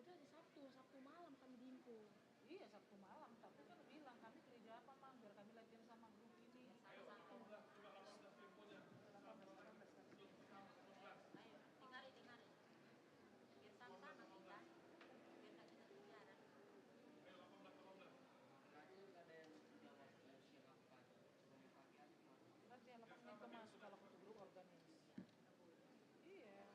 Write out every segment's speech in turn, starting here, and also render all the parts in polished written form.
jadi Sabtu malam kami diinfo. Iya Sabtu malam, tapi kan bilang kami gereja apa mang, biar kami latihan sama grup ini. Berarti yang lepas mereka masuk kalau ke grup organis. Iya.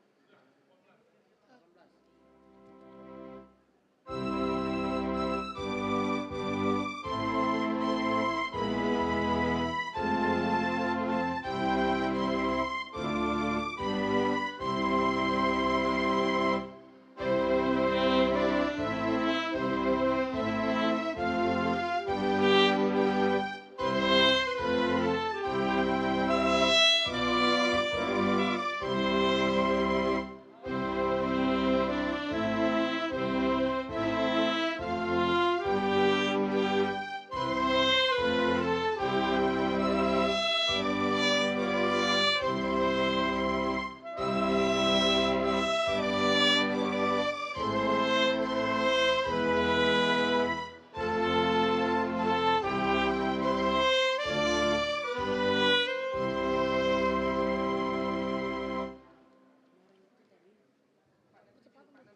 18.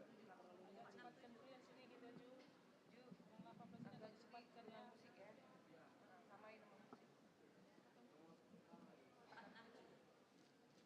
Cepatkan dulu yang sedikit ya Ju. Yang 18 ini agak cepatkan ya. Musik ya. Samain sama musik. Apa 3 Hidup itu. Sama.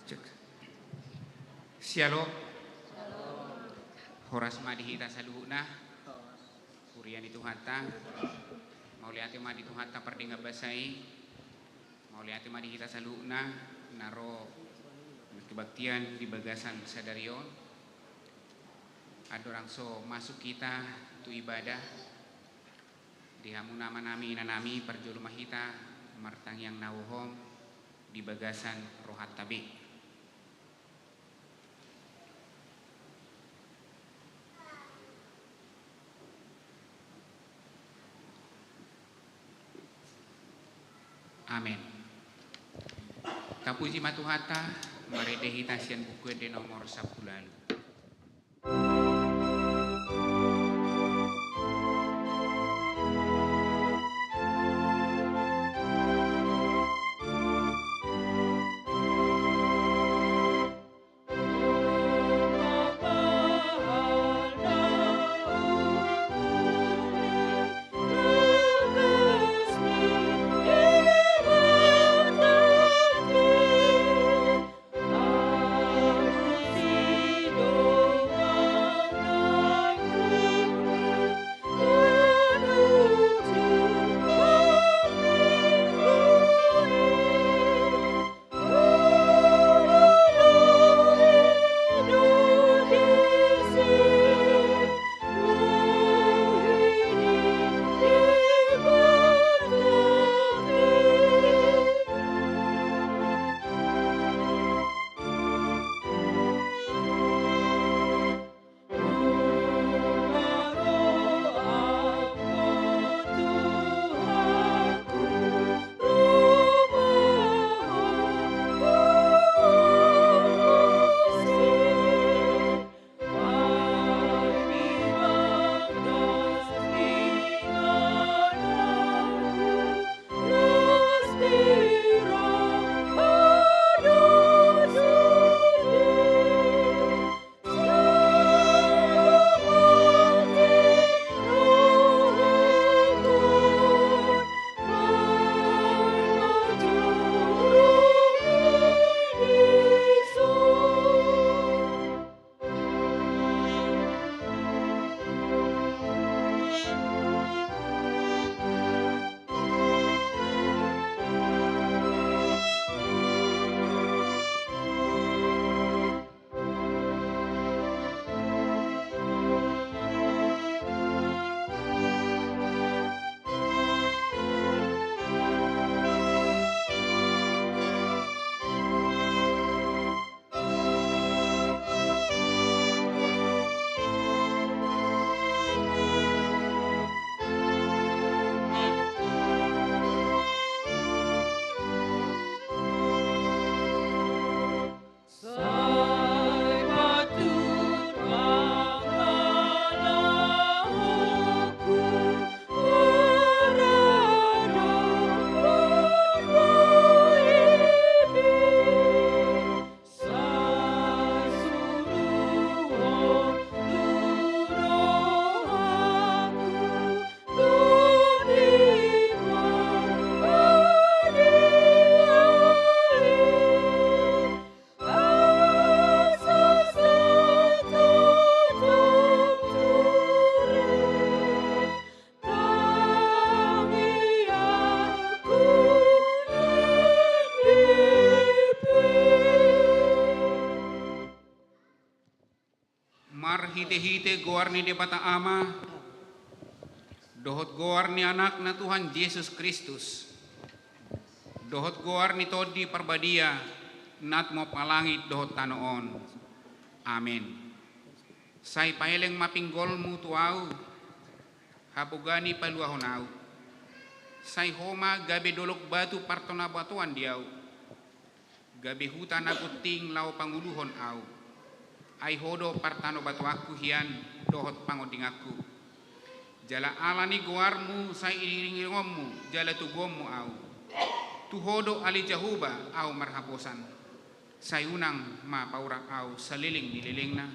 Cek. Sialo. Horas madihita saluhna. Kurian itu hatta. Mauliati madi itu hatta perdinga basai. Mauliati madi kita saluhna. Naro kebaktian di bagasan sadarion. Ada orang so masuk kita tu ibadah di hamu nama nami nanami perjulumah kita martang yang nauhom di bagasan rohat tabi. Amin. Kapuji matuhata maredehi tasian buku de nomor 10 lalu. Hite-hite goar ni debata ama, dohot goar ni anak na Tuhan Yesus Kristus, dohot goar ni todi perbadia, nat mo palangit dohot tanoon. Amin. Say paeleng mapinggol mu tuau, hapugani paluahon au. Say homa gabe dolok batu partona batuan diau, gabe hutan aguting lau panguluhon au. Ai hodo partano batu aku hian dohot pangoding aku. Jala alani goarmu sai iringommu jala tugommu au. Tu hodo ali jahuba au marhaposan. Sai unang ma paurak au saliling dililingna.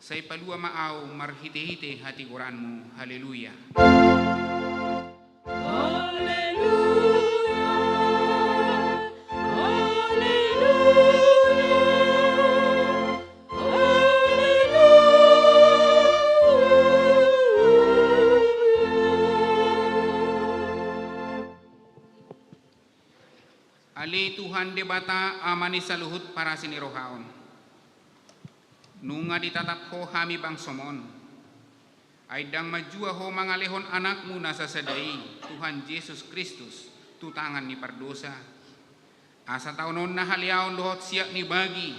Sai palua ma au marhite-hite hati goranmu. Haleluya. Ali Tuhan debata amani saluhut para sinirohaon. Nunga ditatap ho hami bang somon. Aidang majua ho mangalehon anakmu nasa sadai Tuhan Yesus Kristus tu tangan ni perdosa. Asa taunon na haliaon dohot siak ni bagi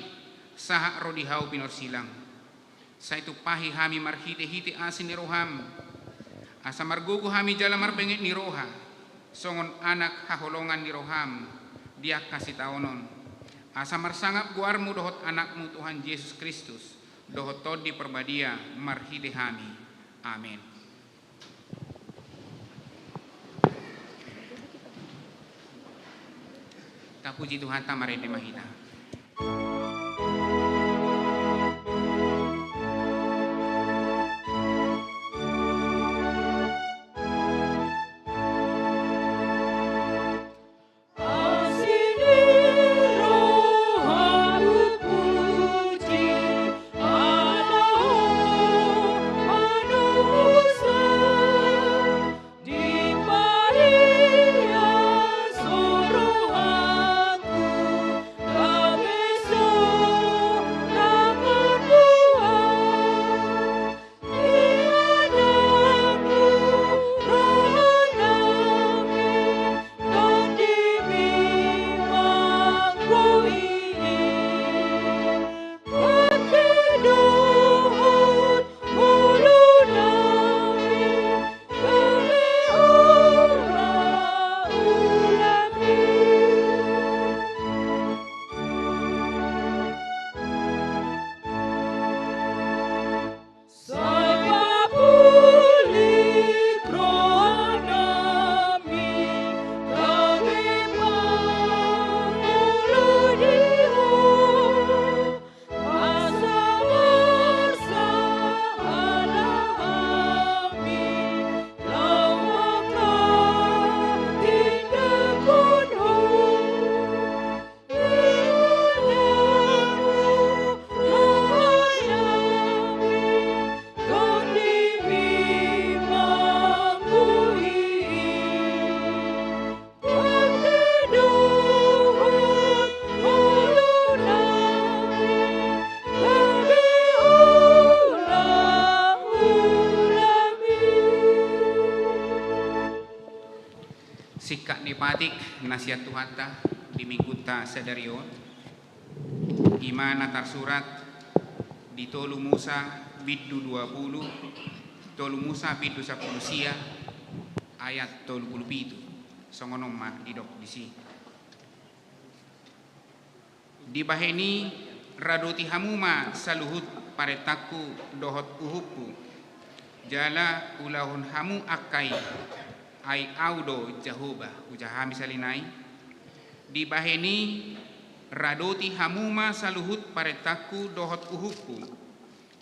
sahak rodihau pinor silang. Sa itu pahi hami marhite-hite asin ni roham. Asa margugu hami jala marbengit ni roha. Songon anak haholongan ni roham. Dia kasih taunon. Asa marsangap guarmu dohot anakmu Tuhan Yesus Kristus. Dohot todi perbadia marhite hami. Amin. Puji Tuhan tamarende mahita. Sikak nipatik nasihat Tuhan ta di minggu ta sadarion imana tersurat di Tolu Musa biddu 20 Tolu Musa biddu 10 sia ayat 37 songonom mah didok disi di baheni radoti hamuma saluhut paretaku dohot uhuku jala ulahun hamu akai ai audo jahoba ujahami salinai di baheni radoti hamuma saluhut paretaku dohot uhuku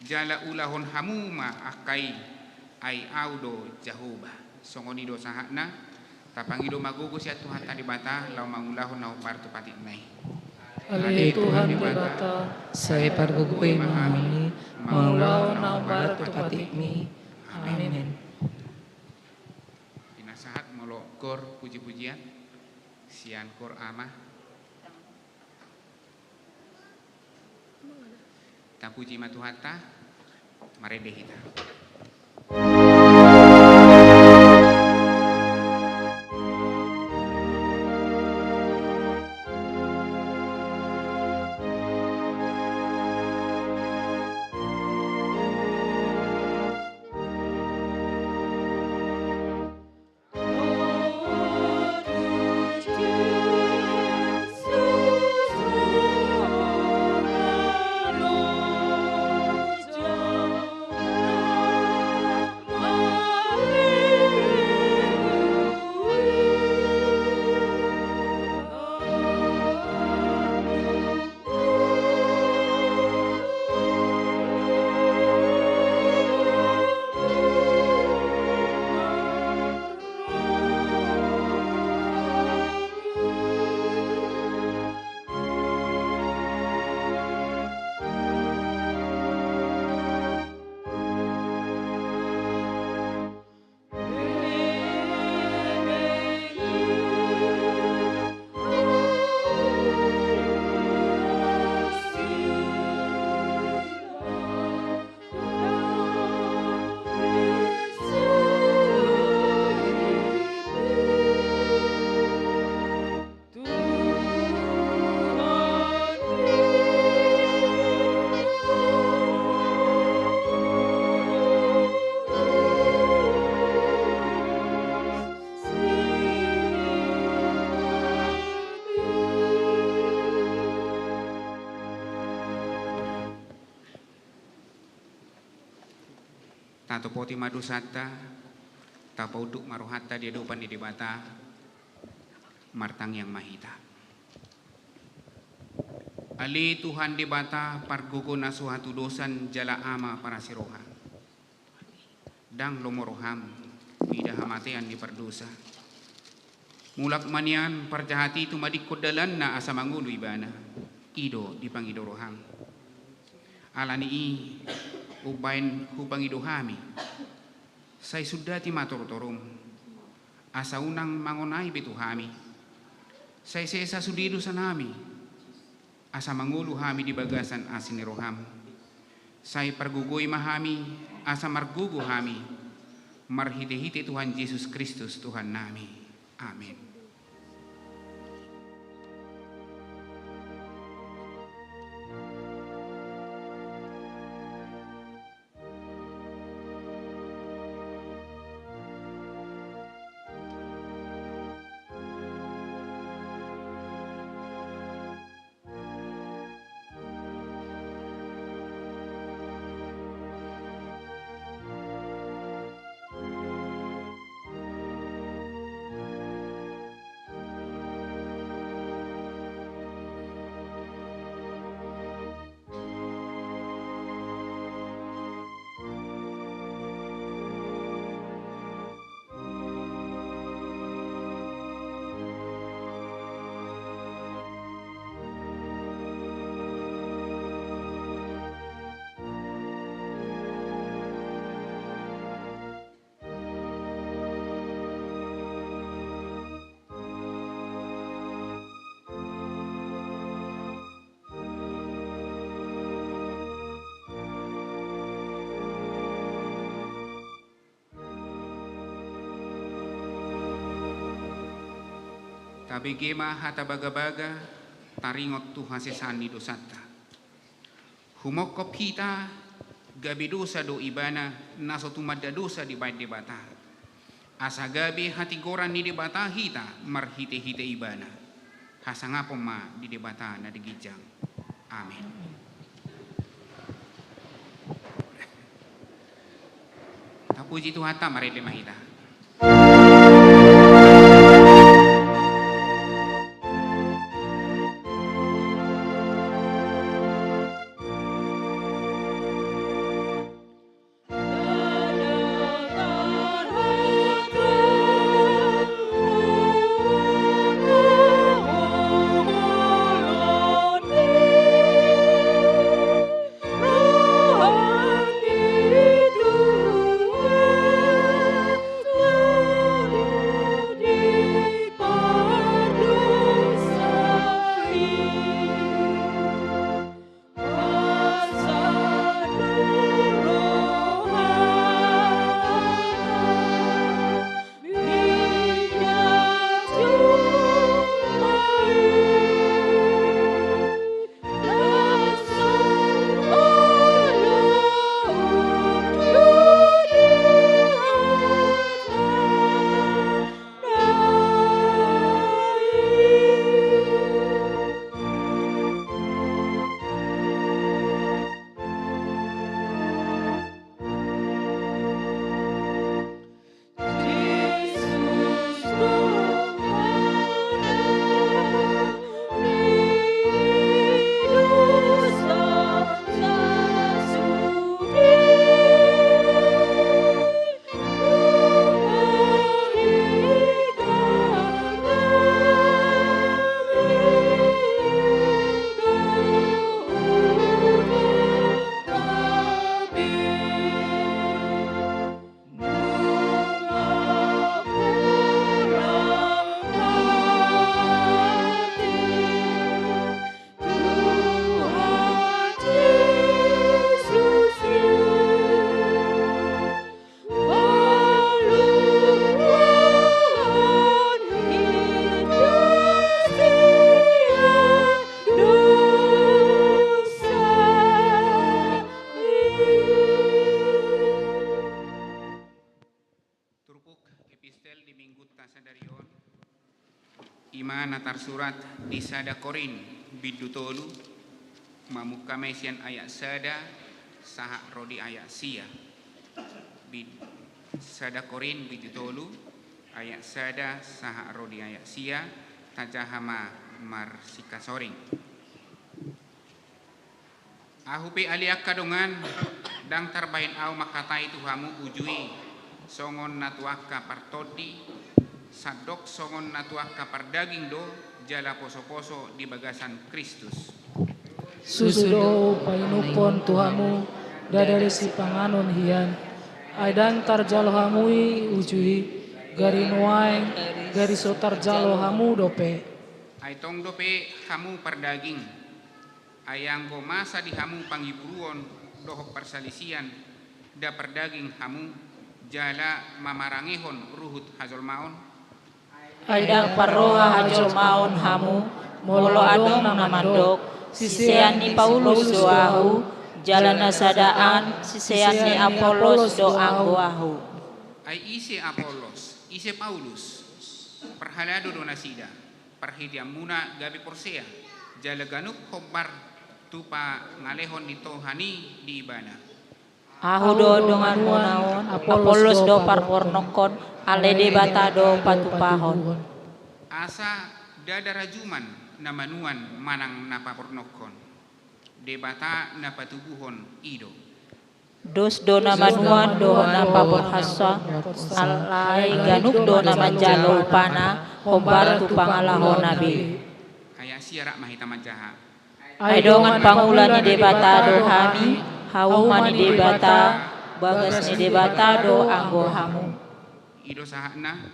jala ulahun hamuma akai ai audo jahoba songoni do sahakna tapangido magugo siya Tuhan tadi bata lau mangulahun nau partu patik nai Ale Tuhan berkata saya pargugui memahami maulau nau partu patik mi amin. Sahat molo kor puji-pujian sian kor amah ta puji matuhata marede hita. Oh tato poti madusata tapauduk maruhata dia dupan di debata martang yang mahita. Ali Tuhan debata pargogo nasuhatu dosan jala ama para siroha. Dang lomoroham bidah hamatean di perdosa. Mulak manian parjahati itu madikod dalan na asa mangulu ibana. Ido di pangidoroham. Alani i ubain hupangidohami. Say sudah ti matur-torum. Asa unang mangonai betuhami. Say sesa sudido sanami. Asa mangulu hami di bagasan asiniroham. Say pargugoy mahami. Asa margugo hami. Marhite-hite Tuhan Yesus Kristus Tuhan nami. Amin. Tabigema hata baga-baga taringot tu hasesani dosata. Humokop hita gabi dosa do ibana naso tumadda dosa di bait debata. Asa gabi hati goran ni debata hita marhite-hite ibana. Hasangapom ma di debata na digijang. Amin. Tapuji tu hata marele mahita. Natar surat di sada Korin bidutolu mamuka mesian ayat sada saha rodi ayat sia bid sada Korin bid tolu ayat sada saha rodi ayat sia tajahama marsika soring. Ahupi aliak kadongan dang tarbahin au makatai tuhamu ujui songon natuaka partodi sadok songon natuaka pardaging do jala poso-poso di bagasan Kristus. Susudo painupon tuhamu dadari si panganon hian aidang tarjalo hamui ujui gari nuaing gari so tarjalo hamu dope. Aitong dope hamu pardaging ayang go masa di hamu pangiburuon dohok persalisian da perdaging hamu jala mamarangihon ruhut hazol maon Aidang parroha hajol maon hamu molo adong namandok sisean ni Paulus doahu jalan nasadaan sisean ni Apolos do anggoahu. ay ise Apolos ise Paulus perhalado do nasida perhidiam muna gabi porsea jala ganuk hobar tupa ngalehon nito hani di ibana. Ahu do dongan munaon Apolos do parpornokon alede bata do patupahon. Asa dadarajuman namanuan manang napapornokon debata napatubuhon ido. Dos do namanuan do napaporhasa alai ganuk do namajalo upana hobar tu pangalahon nabi. Kaya siarak mahita majaha. Aidongan pangulan ni debata do hami hauman ni debata bagas ni debata do anggo hamu. Ido sahana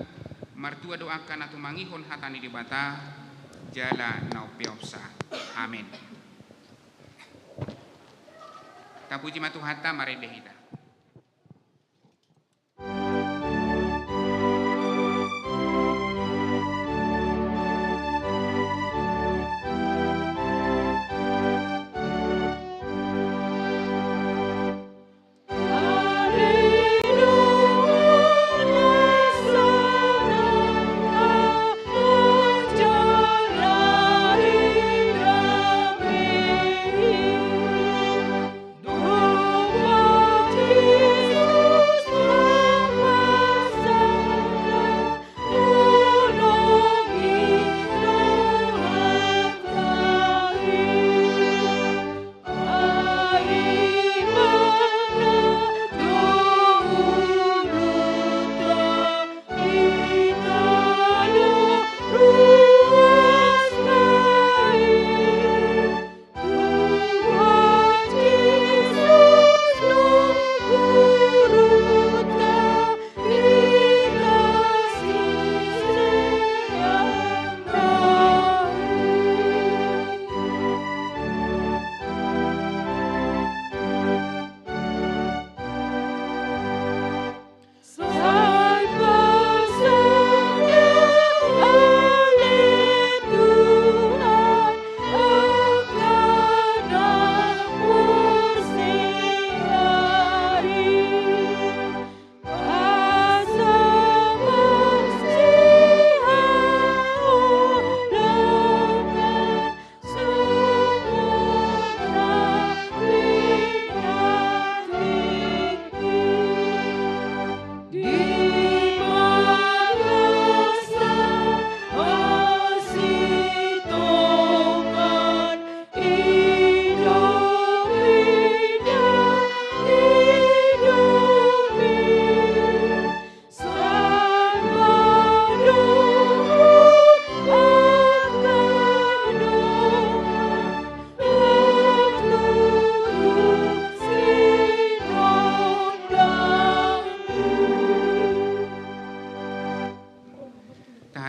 martua doakan atau mangihon hatani debata jala naupiopsa. Amin. Tapuji matu hatta maredehita.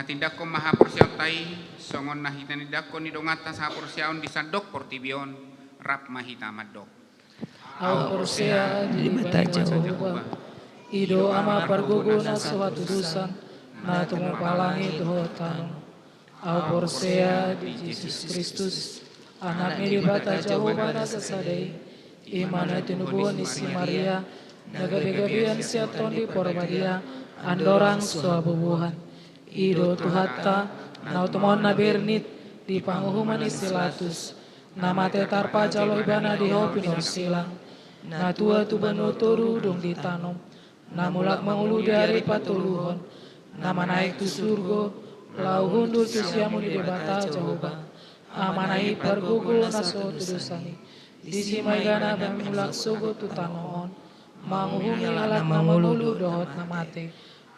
Tindakko maha porsiaw tay songon nahita ni dakko ni dongata sa porsiaon di sadok portibion rap mahita madok. Au porsea di bata Jehovah ido ama parguguna suatu dusan na tumupalangit hotan. Au porsea di Yesus Kristus anaknya di bata Jehovah na sasadai imana tinubuhan ni si Maria nagabi-gabian siaton di porbadia andorang suabubuhan. Ido tuhatta na utumon na bernit di panguhuman isilatus na matetar pa jalo ibana di hopinor silang na tua tu banu toru dong ditanom namulak mangulu dari patuluhon, nama naik tu surgo, lau hundur tu siamu di debata Jehovah, amanai pergugul naso tu dosani, disi maigana bamulak sogo tu tanoon, manguhungi alat mangulu dohot namate,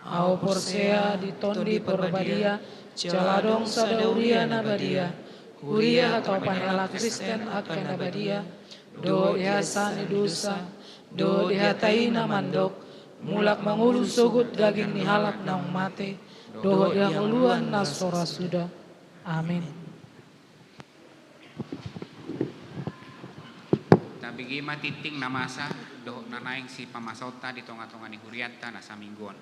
au porsea di tondi perbadia, caladong sadauria nabadia, kuria atau panela Kristen akan nabadia, do dihasani dosa, do dihatai namandok, mulak mangulu sogut daging ni halap naung mate, do dianguluan nasora sudah. Amin. Tabigi matiting namasa do nanaing si pamasota di tonga-tonga ni hurianta nasa mingguan.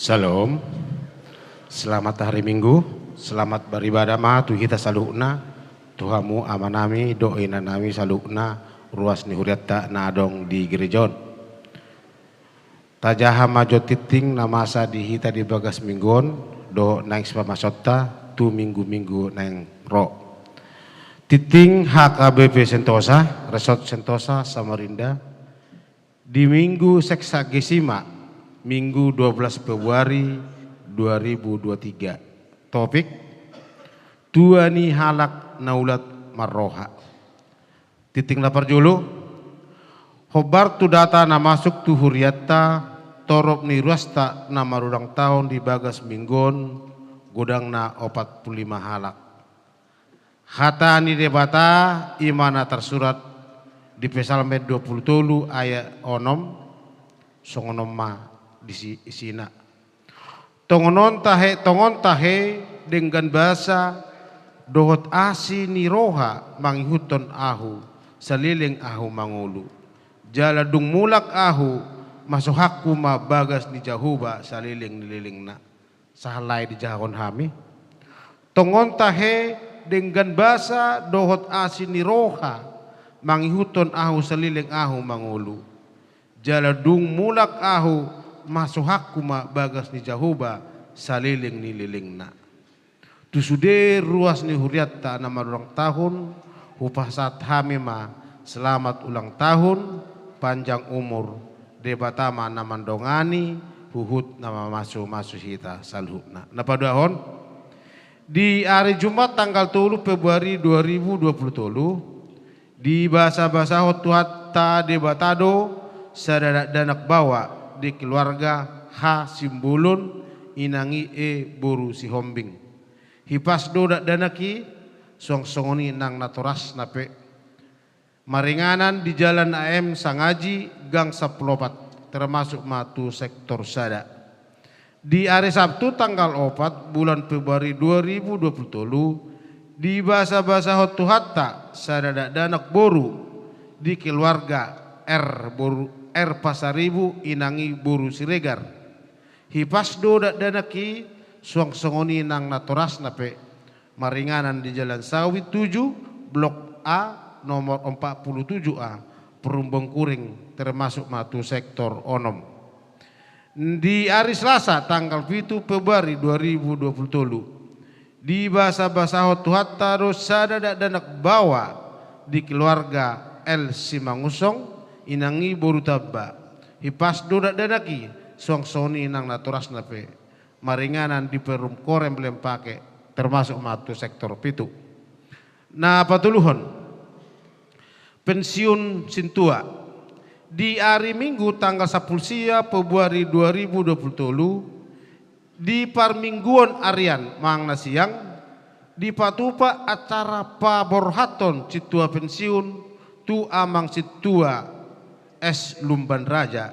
Salam, selamat hari Minggu, selamat beribadah ma tu kita salukna, Tuhamu amanami doina nami salukna ruas ni huriatta nadong di gerejon. Tajaha majo titing namasa di hita di bagas mingguon do naik sepamasota tu minggu-minggu nang ro. Titing HKBP Sentosa, Resort Sentosa Samarinda di minggu seksagesima Minggu 12 Februari 2023. Topik Tuani halak naulat marroha. Titing lapar julu. Hobar tu data na masuk tu huriatta torop ni ruasta na marurang tahun di bagas minggon godang na 45 halak. Hata ni debata imana tersurat di Psalm 20 ayat 6 songonom ma di sina. Tongon tahe dengan bahasa dohot asi ni roha manghuton ahu saliling ahu mangulu. Jaladung mulak ahu masuhaku ma bagas ni jahuba saliling nililing na. Sahalay di jahon hami. Tongon tahe dengan bahasa dohot asi ni roha manghuton ahu saliling ahu mangulu. Jaladung mulak ahu masuhaku ma bagas ni jahuba saliling nililing na. Tusude ruas ni huriatta na marurang tahun upah saat hami ma selamat ulang tahun panjang umur debatama na mandongani huhut nama masu hita salhutna. Napadahon di hari Jumat tanggal 3 Februari 2023 di bahasa-bahasa hotuhatta debatado sadada danak bawa di keluarga ha simbulun inangi boru si hombing hipas dodak danaki song-songoni nang naturas nape maringanan di jalan AM Sangaji Gang Saplopat termasuk matu sektor sada di hari Sabtu tanggal 4 bulan Februari 2023 di bahasa-bahasa hotu hatta sadada danak boru di keluarga R Pasaribu inangi boru siregar hipas dodak danaki suang songoni nang naturas nape maringanan di Jalan Sawit 7 Blok A nomor 47A Perumbang Kuring termasuk matu sektor Onom. Di hari Selasa tanggal 7 Februari 2023 di bahasa-bahasa hotu hatta sadada danak bawa di keluarga L Simangusong inangi boru tabba hipas dodak danaki suang soni nang naturas nape maringanan di perum korem belum pake termasuk matu sektor pitu. Nah patuluhon pensiun sintua di hari Minggu tanggal 10 Februari 2023 di parmingguan Arian mangna siang di patupa acara paborhaton citua pensiun tu amang citua S Lumban Raja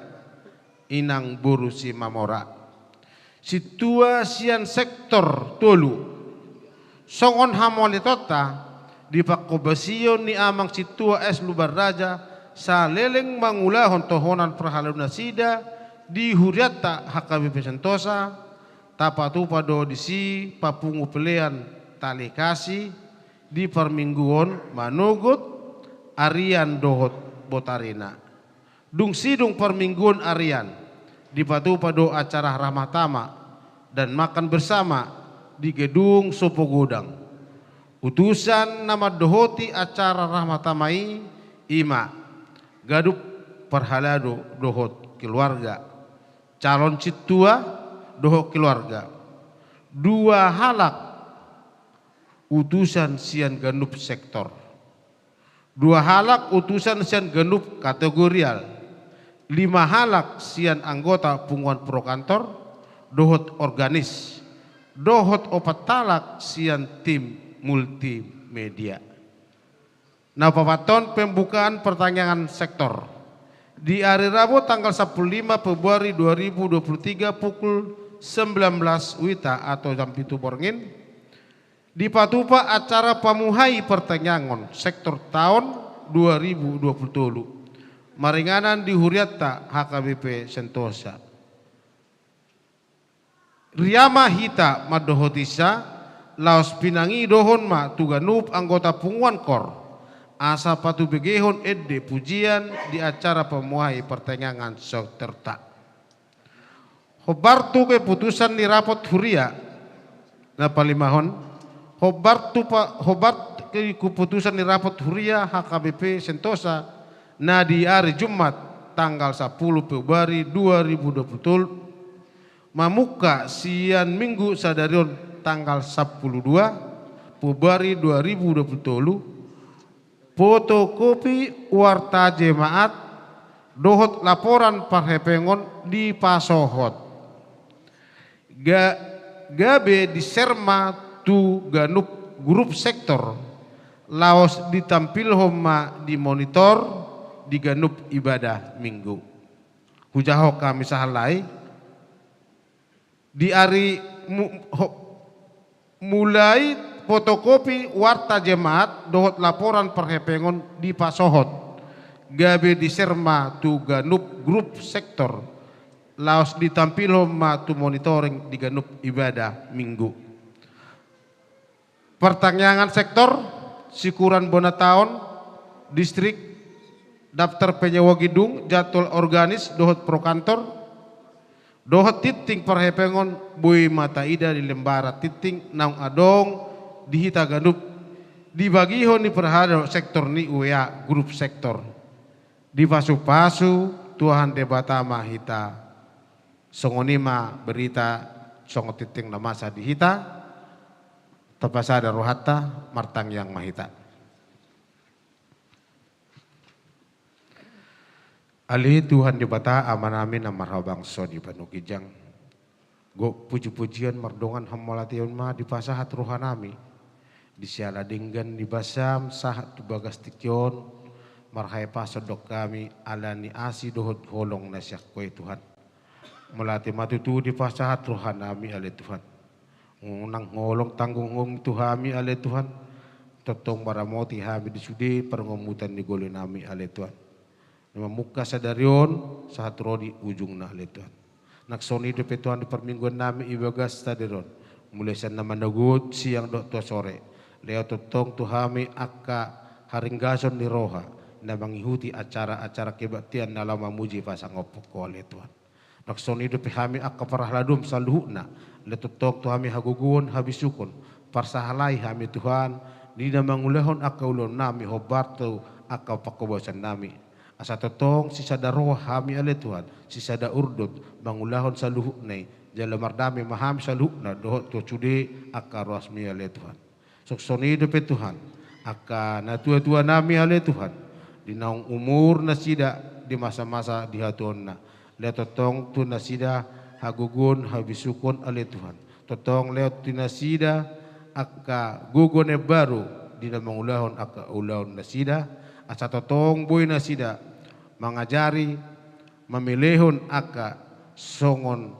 inang boru si Mamora situa sian sektor tolu songon hamolitota di pakobasion ni amang situa S Lumban Raja sa leleng mangulahon tohonan perhaluna sida di huriatta HKBP Sentosa tapatupa do di si papungu pelean tali kasih di parmingguon manugut Arian dohot botarina. dung sidung permingguan arian di padu-padu acara ramah tamak dan makan bersama di gedung Sopo Gudang. Utusan nama dohoti acara rahmat tamai ima gadup perhalado dohot keluarga calon citua dohot keluarga dua halak utusan sian ganup sektor dua halak utusan sian ganup kategorial 5 halak sian anggota punguan pro kantor dohot organis dohot 4 talak sian tim multimedia. Nah, papaton pembukaan pertanyaan sektor di hari Rabu tanggal 15 Februari 2023 pukul 19 WITA atau jam 7 borngin di patupa acara pamuhai pertanyaan sektor tahun 2020 maringanan di Huriatta HKBP Sentosa. Riama hita madohotisa laos pinangi dohon ma tuganup anggota punguan kor asa patu begehon edde pujian di acara pemuai pertanyaan sekterta. Hobartu keputusan di rapot huria na palimahon hobart keputusan di rapot huria HKBP Sentosa na di hari Jumat tanggal 10 Februari 2020 mamuka sian minggu sadarion tanggal 12 Februari 2020 fotokopi warta jemaat dohot laporan parhepengon di pasohot gabe di serma tu ganup grup sektor laos ditampil homa di monitor di ganup ibadah minggu hujaho kami sahalai di hari mulai fotokopi warta jemaat dohot laporan perhepengon di pasohot gabe di serma tu ganup grup sektor laos ditampil ma tu monitoring di ganup ibadah minggu. Pertanyaan sektor sikuran bona tahun distrik daftar penyewa gedung jadwal organis dohot pro kantor dohot titing perhepengon bui mata ida di lembara titing naung adong di hita ganup dibagihon di perhadap sektor ni UEA grup sektor di pasu-pasu Tuhan debatama hita songonima berita songo titing namasa di hita tapasada rohata martang yang mahita. Ali Tuhan di bata amanami na marhabang so di panukijang. Go puji-pujian mardongan hamolation ma di pasahat rohanami. Di siala dinggan di basam sahat tu bagas tikyon marhay pasodok kami alani asi dohot holong na siyak koy Tuhan. Mulati matutu di pasahat rohanami ali Tuhan. Ngunang ngolong tanggung Tuhami ali Tuhan. Totong baramoti hami di sudi perengomutan di golinami ali Tuhan. Nama muka sadarion sahat rodi ujung na ali Tuhan. Naksoni de Tuhan di permingguan nami ibagas tadiron. Mulai sana managut siang dok tua sore. Leo totong Tuhami akka haringgason di roha. Na mengikuti acara-acara kebaktian dalam memuji pasang opok ko ali Tuhan. Naksoni de hami akka parahladum saluhna. Le totong Tuhami hagugun habisukon. Parsahalai hami Tuhan. Dina mangulehon akka ulon nami hobarto akka pakobosan nami. Asa totong si sada roh hami ale Tuhan, si sada urdut mangulahon sa luhuk nay, jala mardami maham sa luhuk na dohot to cude akka rasmi ale Tuhan. Soksonido pe Tuhan, akka natua-tua nami ale Tuhan, di naung umur na sida di masa-masa di haton na. Le totong tu na sida hagugun habisukon ale Tuhan. Totong leot tu na sida akka gugone baru di na mangulahon akka ulahon na sida. Asa totong boy na sida mengajari memilihun akka songon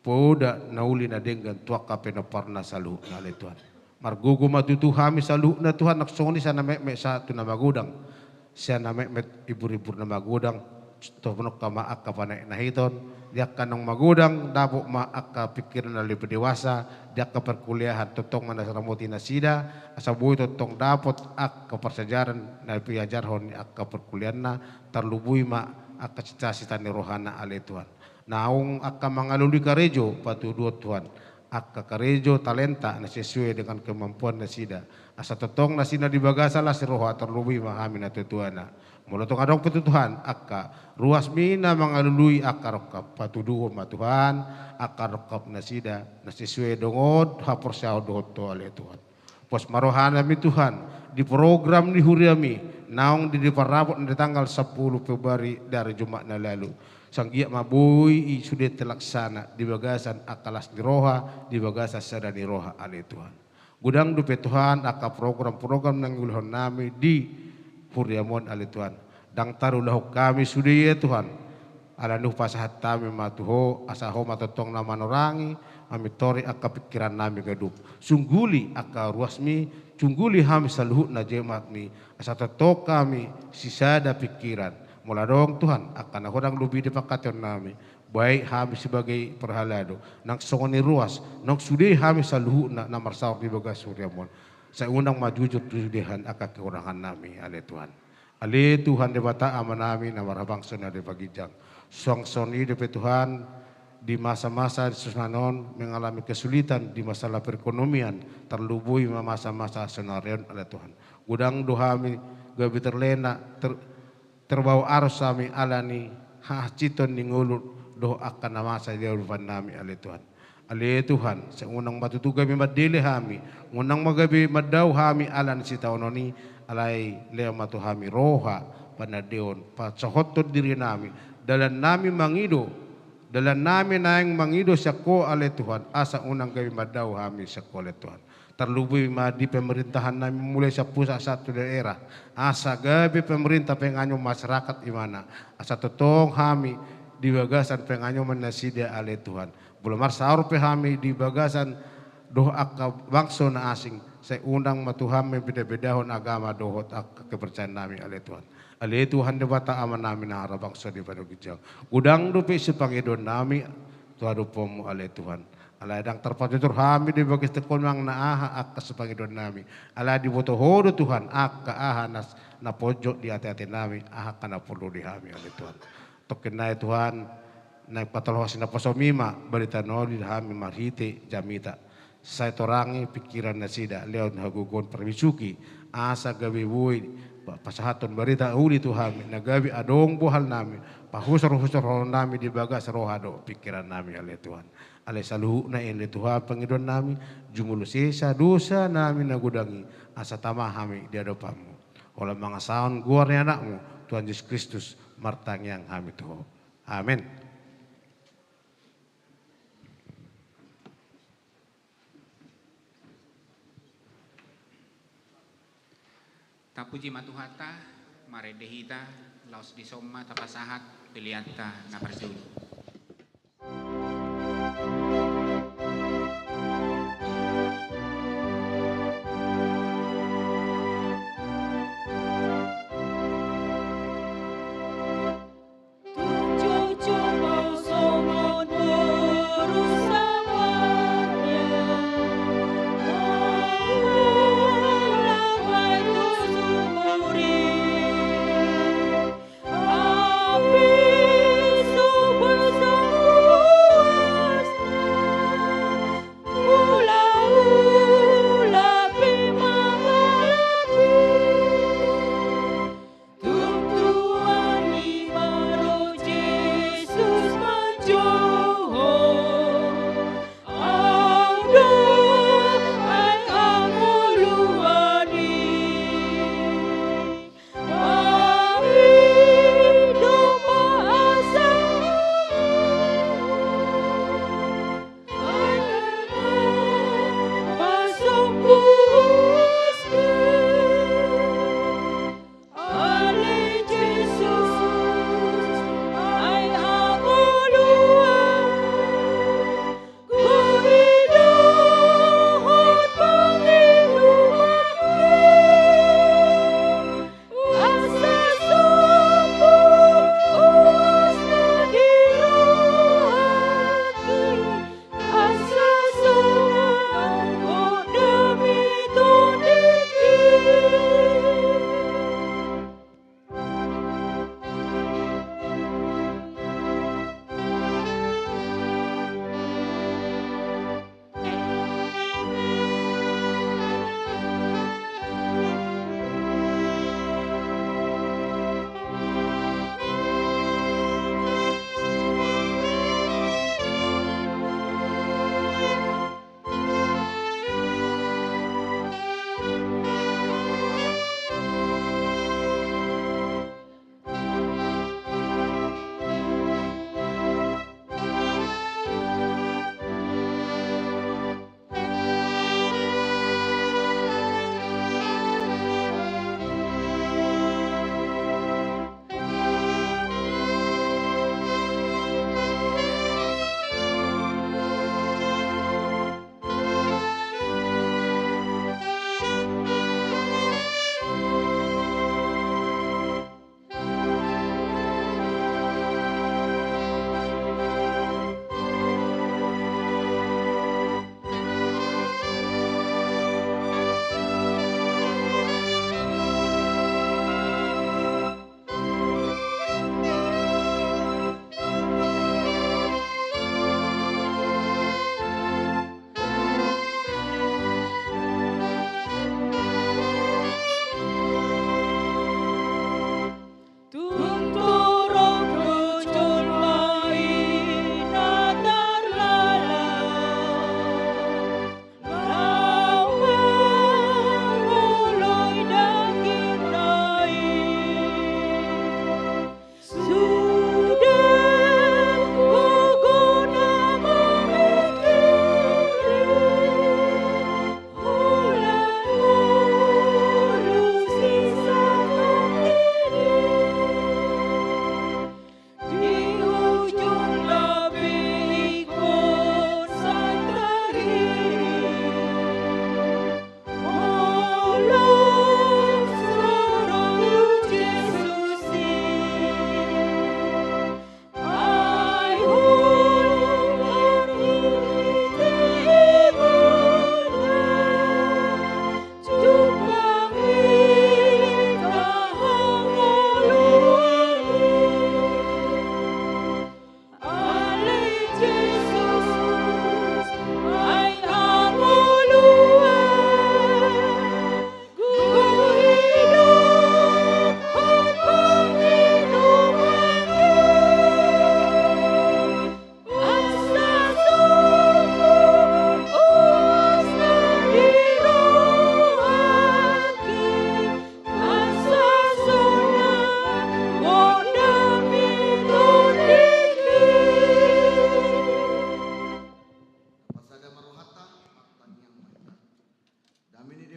poda nauli na dengan tuaka penoparna saluh na le Tuhan. Margugu matutu hami saluh na Tuhan naksoni sa namek satu na magudang. Siya namek ibur-ibur na magudang. Toponok ka maaka panay nahiton. Diak ka ng magudang dabo maaka pikiran na libre dewasa. Diak ka perkuliahan totong manasaramuti na sida. Asa buhay totong dapot akka persajaran na piajarhon ni akka perkuliahan na. Tarlubuy akka cita-cita ni rohana ale Tuhan. Naung akka mangaluli karejo patuduh Tuhan. Akka karejo talenta na sesuai dengan kemampuan na sida. Asa totong na sina di bagasa la si roha terlebih mahami na tutuana. Mulotong adong petutuhan akka ruas mina mangalului akka rokap patuduh ma Tuhan akka rokap na sida na sesuai dongod hapor siaw dohot to ale Tuhan. Pos marohana mi Tuhan di program di huriami naung di parabot di tanggal 10 Februari dari Jumat na lalu. Sanggiak mabui sudah terlaksana di bagasan akalas di roha di bagasan sada di roha ale Tuhan. Gudang dupe Tuhan aka program-program nang ulhon nami di Puriamon ale Tuhan. Dang tarulah kami sudah ya Tuhan. Ala nuh pasahat kami matuho asaho matotong nama norangi amitori aka pikiran nami gadup. Sungguli aka ruasmi sungguli hami saluhut na jemaat mi asa totok kami sisada pikiran. Mula dong Tuhan akan orang lebih dipakatan nami baik kami sebagai perhalado nang songoni ruas nang sudah kami saluhu na marsawak di bagas Suryamon saya undang majujur tujuhan akan kekurangan nami ale Tuhan debata aman nami na marhabang sona de pagijang song-soni de Tuhan di masa-masa susanon mengalami kesulitan di masalah perekonomian terlubui masa-masa senarion ale Tuhan gudang dohami gabi terlena terbawa arus kami alani citon ningulut doh akan nama saja urupan nami ale Tuhan seunang matutuga mi madili kami unang magabi madaw kami alan si taononi alay leo matu kami roha panadeon pasohotod diri nami dalan nami mangido dalan nami naing mangido sa ko ale Tuhan asa unang gabi madaw kami sa ko ale Tuhan terlebih di pemerintahan nami mulai sa pusat satu daerah asa gabi pemerintah penganyo masyarakat imana asa totong kami di bagasan penganyo manasida ale Tuhan belum marsaur pe kami di bagasan doh akka bangso na asing saya undang matuham beda-bedahon agama dohot akka kepercayaan nami ale Tuhan debata aman nami na harabangso di padugijang udang dupi sepangidon nami Tuhan upomu ale Tuhan ala dang terpatutur kami di bagis tekon mang naaha akka sepangidon nami ala di boto hodo Tuhan akka aha na pojok di hati-hati nami aha kana perlu di kami oleh Tuhan token na Tuhan na patolohasin na pasomima balita noli kami marhite jamita saya torangi pikiran na sida leon hagugon permisuki asa gabi buy pasahaton barita uli Tuhan na gabi adong buhal nami pahusor-husor nami di bagas rohado pikiran nami oleh Tuhan ale saluhu na ele Tuhan pangidon nami jumulu sisa dosa nami nagudangi asa tamah kami di hadapanmu oleh mga saon guar ni anakmu Tuhan Yesus Kristus martang yang kami Tuhan amin. Tapuji matuhata maredehita laos disoma tapasahat pilianta na parjulu. Api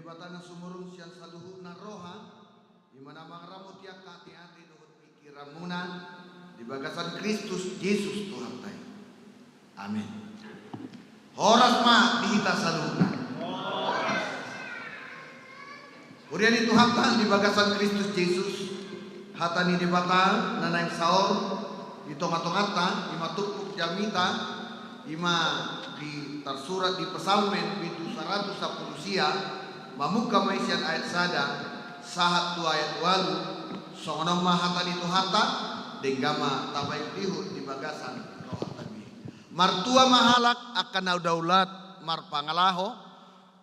batana sumurung sian saluhuk na roha di mana mangramu tiak hati-hati dohut pikiran munan di bagasan Kristus Yesus Tuhan tai. Amin. Horas ma dihita saluhukna. Urian itu hata di bagasan Kristus Yesus hatani di bata nanang saor di tonga-tongata ima tukuk jamita ima di tersurat di pesalmen itu 110 sia mamuka maisian ayat sada sahat tu ayat walu songono mahata itu hata denggama tabai dihut di bagasan roh tabi martua mahalak akan daulat marpangalaho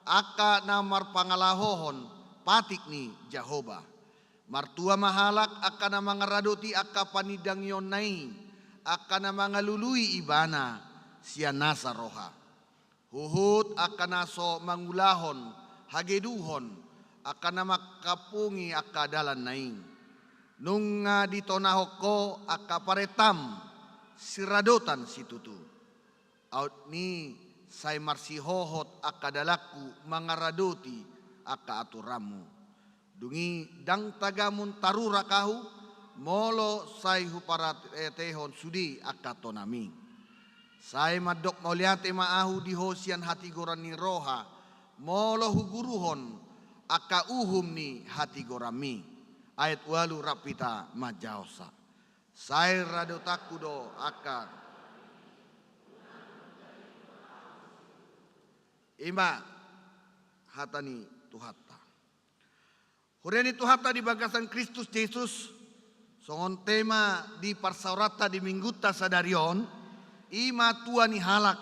akan marpangalahon patik ni Jehovah martua mahalak akan mangaradoti akka panidang yonai akan mangalului ibana sianasa roha huhut akan aso mangulahon hageduhon akan makapungi akka dalan naing nunga ditonahoko akka paretam siradotan situtu out ni say marsihohot akka dalaku mangaradoti akka aturamu dungi dang tagamun tarura kahu molo say huparat tehon sudi akka tonami say madok mauliate maahu di hosian hati gorani roha molo huguruhon akka uhum ni hati gorami ayat walu rapita majaosa say radotaku do akka ima hatani tuhatta Hurian itu hatta di bagasan Kristus Yesus songon tema di parsaurata di mingguta sadarion ima tuani halak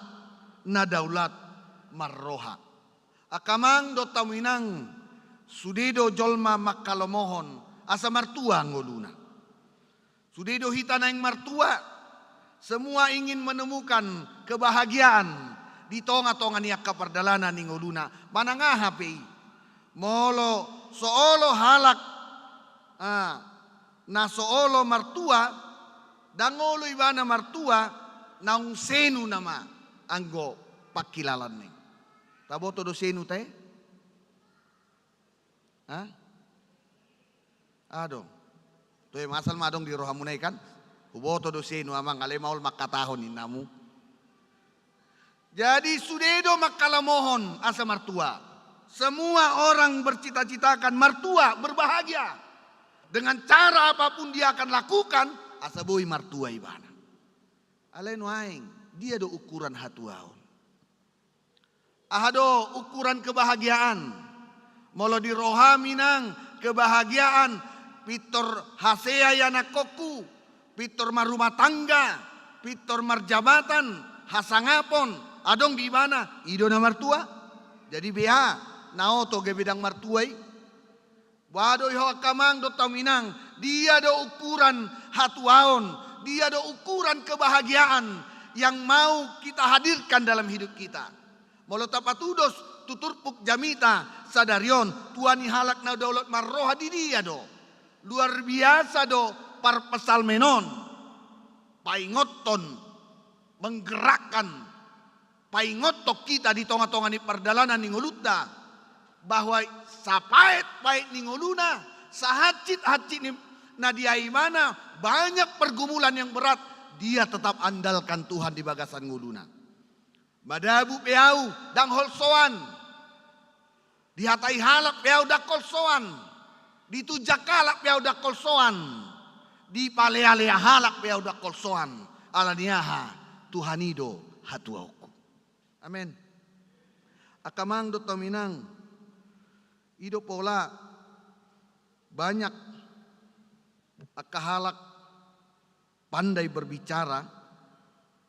na daulat marroha akamang do taminang sudido jolma makalomohon asa martua ngoluna sudido hitana yang martua semua ingin menemukan kebahagiaan di tonga-tonga niak kapardalanan ning ngoluna manangah HPI molo soolo halak na soolo martua dangolo ibana martua naung senu nama anggo pakilalan ning taboto do senu te ado to masal madong di rohamunay kan huboto do senu amang alemaul makatahon inamu jadi sudedo makalamohon asa martua. Semua orang bercita-citakan martua berbahagia. Dengan cara apapun dia akan lakukan. Asabui martua ibana. Alainu aing. Dia do ukuran hatuaon. Ahado ukuran kebahagiaan. Molo di rohaminang kebahagiaan. Pitor hasea yanakoku. Pitor marumah tangga. Pitor marjabatan. Hasangapon. Adong di ibana. Ido na martua. Jadi beha. Naoto ge bidang martuai wado iho kamang do taminang dia do ukuran hatuaon dia do ukuran kebahagiaan yang mau kita hadirkan dalam hidup kita molo tapatudos tuturpuk jamita sadarion tuani halak na daulat marroha di dia do luar biasa do par pesalmenon paingoton menggerakkan paingotok kita di tonga-tonga ni perdalanan ni ngulutta bahwa sapait baik ningoluna sahacit-hacit nadiai mana banyak pergumulan yang berat dia tetap andalkan Tuhan di bagasan nguluna madabu peau dang holsoan dihatai halak peau dakol soan ditujakalak peau dakol soan di palea-lea halak peau dakol soan alaniaha Tuhanido hatuauku amin akamang do taminang ido pola banyak akahalak pandai berbicara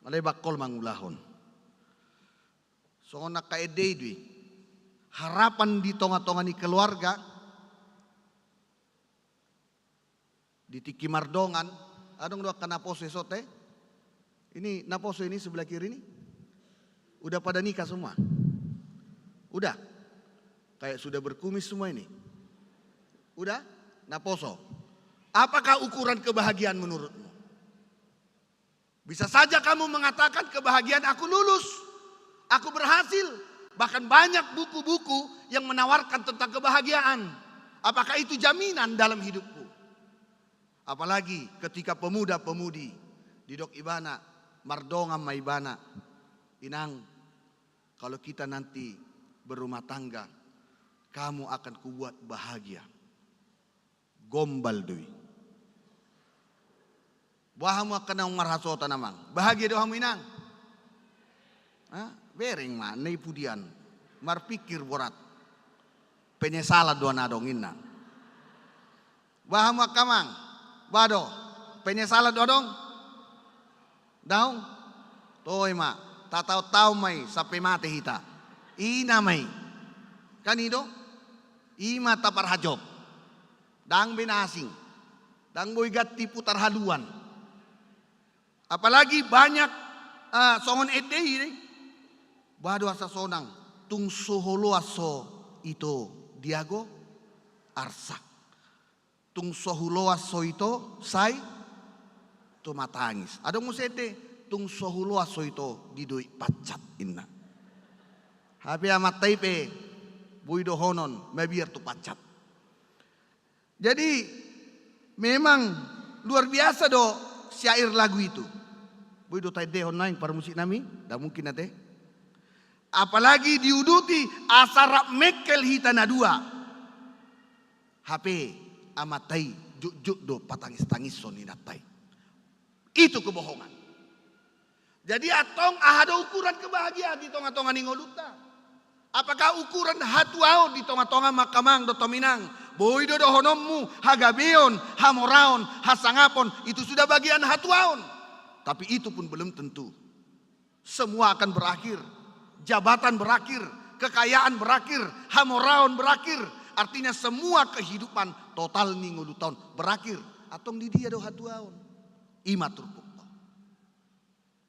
malebakol mangulahon songon nakaededwi harapan di tonga-tonga ni keluarga di tiki mardongan adong doa kanaposo esote ini naposo ini sebelah kiri ini udah pada nikah semua udah kayak sudah berkumis semua ini. Udah? Naposo. Apakah ukuran kebahagiaan menurutmu? Bisa saja kamu mengatakan kebahagiaan aku lulus. Aku berhasil. Bahkan banyak buku-buku yang menawarkan tentang kebahagiaan. Apakah itu jaminan dalam hidupku? Apalagi ketika pemuda-pemudi di dok ibana, mardongam maibana. Inang, kalau kita nanti berumah tangga, kamu akan kubuat bahagia. Gombal doi. Bahamu akan nang marhasota namang. Bahagia dohamu inang. Bereng mah neipudian. Marpikir borat. Penyesalan doa nadong inang. Bahamu akamang. Bado. Penyesalan doa dong. Daung. Toy ma. Tatau-tau may sampai mati hita. Ina may. Kanido. Ima tapar hajok. Dang binasing. Dang boygat putar haluan. Apalagi banyak songon ede ini. Bado asa sonang. Tung soholo aso itu diago arsak. Tung soholo aso itu say to matangis. Ada musete tung soholo aso itu didoi pacat inna. Habi amat taipe buido honon mabiar tu pacat. Jadi memang luar biasa do syair lagu itu. Buido tai dehon naing para musik nami, dah mungkin nate. Apalagi diuduti asara mekel hitana dua. HP amatai juk do patangis-tangis soni natai. Itu kebohongan. Jadi atong ahado ukuran kebahagiaan di tonga-tonga ningoluta. Apakah ukuran hatuao di tonga-tonga makamang do tominang? Boido do honommu hagabeon, hamoraon, hasangapon itu sudah bagian hatuaon. Tapi itu pun belum tentu. Semua akan berakhir. Jabatan berakhir, kekayaan berakhir, hamoraon berakhir. Artinya semua kehidupan total ningolu tahun berakhir. Atong di dia do hatuaon. Ima turpuk.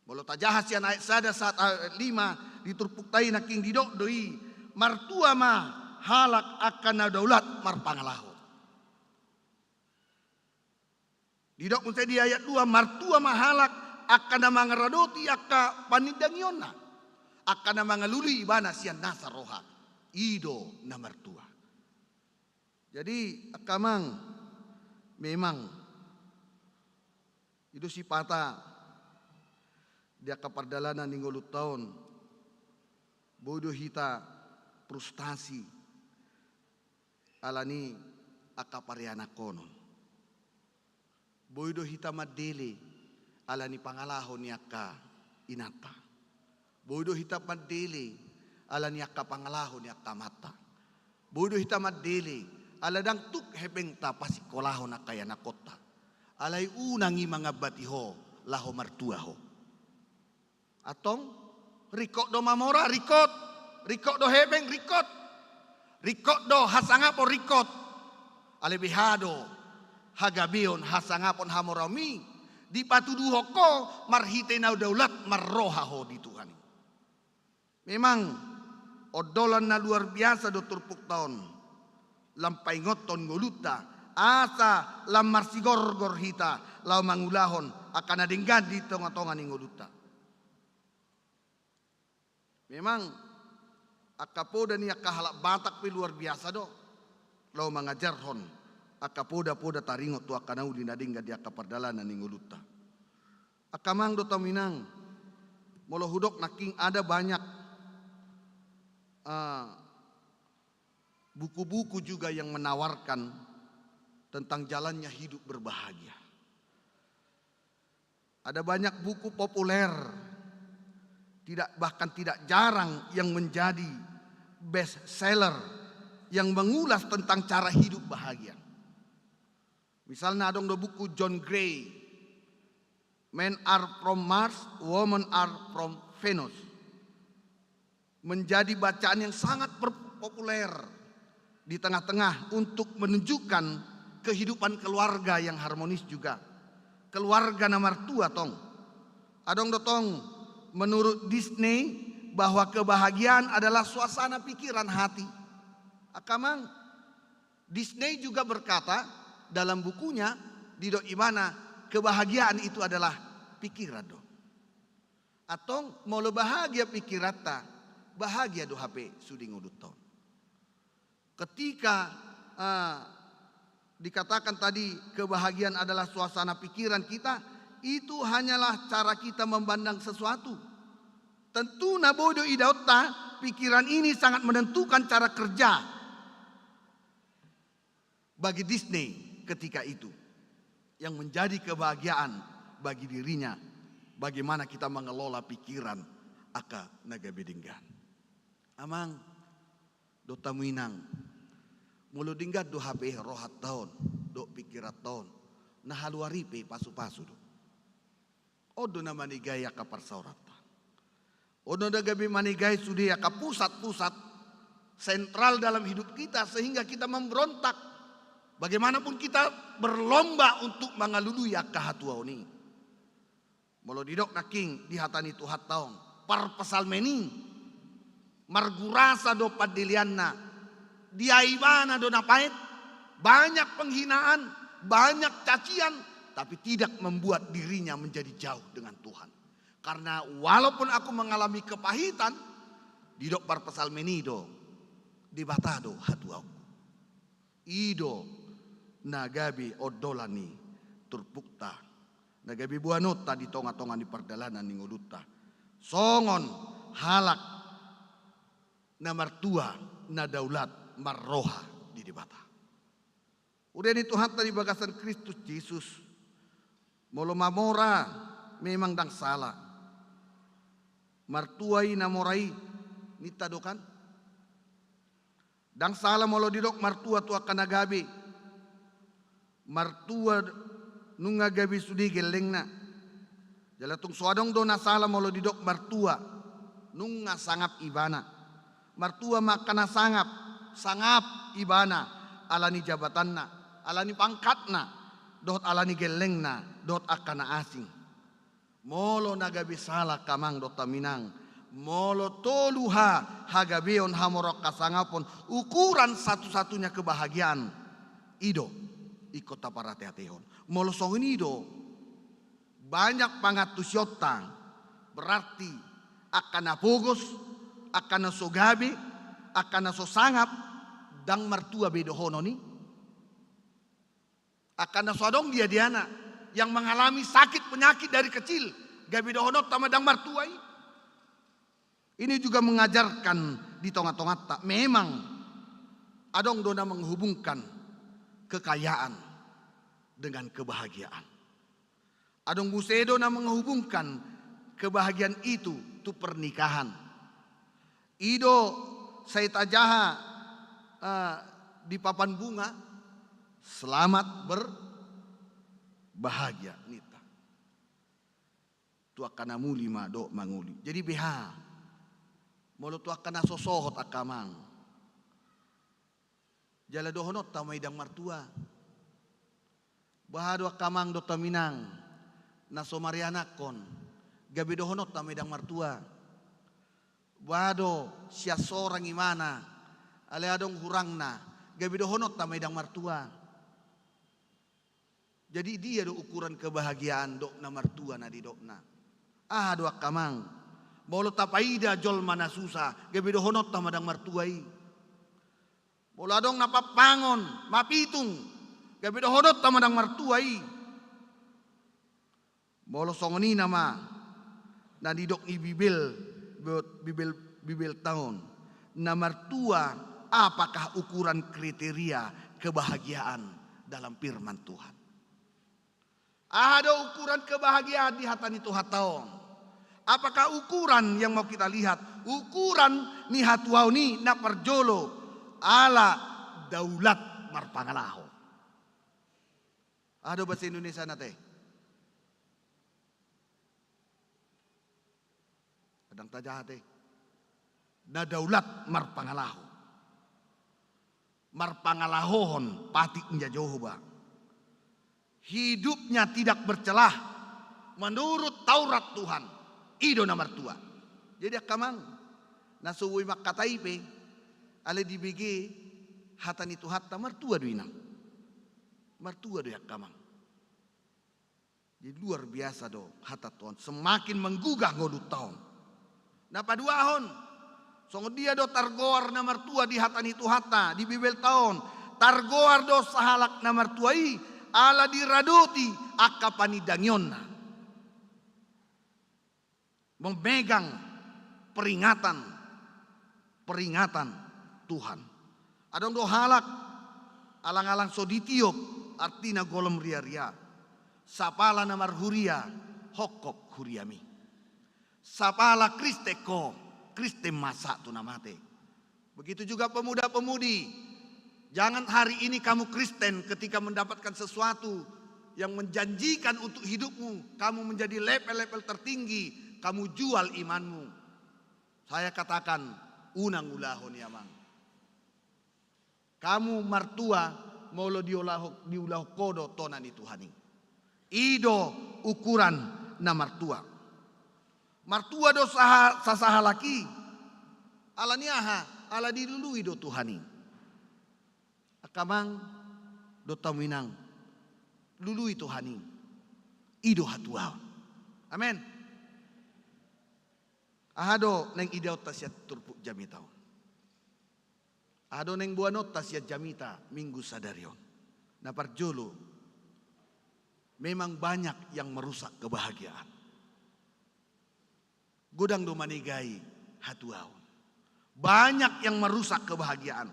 Bolo tajahas yang ayat sada saat ayat 5 diturpuk tai naking didok doi. Martua ma halak akan daulat marpangalaho. Didok pun di ayat 2 martua ma halak akan mangaradoti akka panidangiona. Akan mangaluli ibana sian nasa roha. Ido na martua. Jadi akamang memang itu si pata dia kapardalanan ningolu tahun bodoh hita frustasi alani akapariana konon bodoh hita madele alani pangalahon ni akka inata bodoh hita madele alani akka pangalahon ni akka mata bodoh hita madele aladang tuk hepeng ta pasikolahon akayana kota alai unangi mga batiho laho martuaho. Atong rikok do mamora rikok do hebeng rikok do hasangapo rikot alebihado hagabion hasangapon hamorami di patuduho ko marhite na daulat marrohaho di Tuhan. Memang odolan na luar biasa do turpuk taon lampai ngoton ngoluta asa lam marsigorgor hita lau mangulahon akan adenggan di tonga-tonga ni ngoluta. Memang akapoda ni akahalak batak pi luar biasa do. Lau mengajar hon akapoda-poda taringot tu akanau dinadingga di akapardalanan ninguluta. Akamang do taminang molo hudok naking ada banyak buku-buku juga yang menawarkan tentang jalannya hidup berbahagia. Ada banyak buku populer bahkan tidak jarang yang menjadi best seller yang mengulas tentang cara hidup bahagia. Misalnya ada buku John Gray, Men Are From Mars, Women Are From Venus. Menjadi bacaan yang sangat populer di tengah-tengah untuk menunjukkan kehidupan keluarga yang harmonis juga. Keluarga nomor tua tong. Adong dotong menurut Disney bahwa kebahagiaan adalah suasana pikiran hati. Akamang Disney juga berkata dalam bukunya di do imana kebahagiaan itu adalah pikiran do. Atong mau bahagia pikiran ta bahagia do HP sudi ngudut tahun. Ketika dikatakan tadi kebahagiaan adalah suasana pikiran kita, itu hanyalah cara kita memandang sesuatu. Tentu nabodo idauta, pikiran ini sangat menentukan cara kerja bagi Disney ketika itu. Yang menjadi kebahagiaan bagi dirinya, bagaimana kita mengelola pikiran aka naga bedinggan. Amang do tamuinang mulu dinggat do HP rohat tahun, do pikirat tahun. Nah haluaripe pasu-pasu do. Odo na manigaya ka parsaurata. Odo na gabi manigay sudia ka pusat-pusat sentral dalam hidup kita sehingga kita memberontak. Bagaimanapun kita berlomba untuk mengalului akahatua ini. Molo didok na king dihatani tuhat taong. Par pasal meni. Margurasa do padilianna. Diaibana do napait. Banyak penghinaan. Banyak cacian. Tapi tidak membuat dirinya menjadi jauh dengan Tuhan. Karena walaupun aku mengalami kepahitan. Didok par pasal meni do. Dibatado hatuau. Ido. Nagabi odolani turpukta. Nagabi buanota di tonga-tonga di perdalanan ninguduta. Songon halak na martua na daulat marroha di dibata. Udah ini Tuhan tadi bagasan Kristus Yesus. Molo mamora memang dang salah. Martuai na morai nita dokan. Dang salah molo didok martua tua kanagabi. Martua nunga gabi sudi gelengna. Jalatung suadong do nasala molo didok martua nunga sangap ibana. Martua makana sangap ibana alani jabatanna, alani pangkatna, dot alani gelengna, dot akana asing. Molo nagabi salah kamang dot taminang. Molo toluha hagabeon hamorok kasangapon ukuran satu-satunya kebahagiaan ido. Ikut taparateatehon. Molo sohunido banyak pangatusyotang berarti akan napogos, akan nasogabi, akan nasosangap dang martua bedohono ni. Akan nasodong dia diana yang mengalami sakit penyakit dari kecil gabi dohono tamadang martuai. Ini juga mengajarkan di tonga-tonga tak memang adong dona menghubungkan kekayaan dengan kebahagiaan. Adong busedo na menghubungkan kebahagiaan itu tu pernikahan. Ido saya tajaha di papan bunga selamat berbahagia nita. Tu akan amuli ma do manguli. Jadi beha. Molo tu akan sosohot akamang. Jala dohonot tamay dang martua. Bahado akamang do taminang na somarianakon. Gabi dohonot tamay dang martua. Bahado siya sorang imana. Aleadong hurangna. Gabi dohonot tamay dang martua. Jadi dia do ukuran kebahagiaan do na martua na di do na. Do akamang. Molo tapaida jol mana susah. Gabi dohonot tamadang martuai. Molo adong napapangon, mapitung. Gabi dohonot tamadang martuai. Molo songoni nama. Na didok ni bibel tahun. Na martua apakah ukuran kriteria kebahagiaan dalam firman Tuhan. Ada ukuran kebahagiaan di hatani Tuhan taong. Apakah ukuran yang mau kita lihat? Ukuran ni hatuau ni na perjolo ala daulat marpangalaho. Ada bahasa Indonesia nate. Kadang tajate. Na daulat marpangalaho. Marpangalahon patik njajohoba. Hidupnya tidak bercelah menurut Taurat Tuhan. Ido na martua. Jadi akamang nasuwi makataipe ale dibigi hatan itu hatta martua do inang. Martua do akamang. Jadi luar biasa do hata Tuhan semakin menggugah ngodu tahun. Na paduahon Songo dia do targoar na martua di hatani tu hata di bibel taon. Targoar do sahalak na martuai ala diradoti akapani dangyonna. Memegang peringatan Tuhan. Adong do halak alang-alang soditiop artina golem ria-ria. Sapala namar huria hokok huriami. Sapala Kriste masa tu namate. Begitu juga pemuda-pemudi. Jangan hari ini kamu Kristen ketika mendapatkan sesuatu yang menjanjikan untuk hidupmu. Kamu menjadi level-level tertinggi. Kamu jual imanmu. Saya katakan unang ulahon yamang. Kamu martua molo diulah kodo tonan itu hani. Ido ukuran na martua. Martua do sasaha laki. Ala niaha, ala dilului do Tuhani. Akamang do taminang. Lului Tuhani. Ido hatua. Amen. Ahado neng ideo tasyat turpuk jamitau. Ahado neng buanot tasyat jamita minggu sadarion. Naparjolo. Memang banyak yang merusak kebahagiaan. Godang do manigai hatuau. Banyak yang merusak kebahagiaan.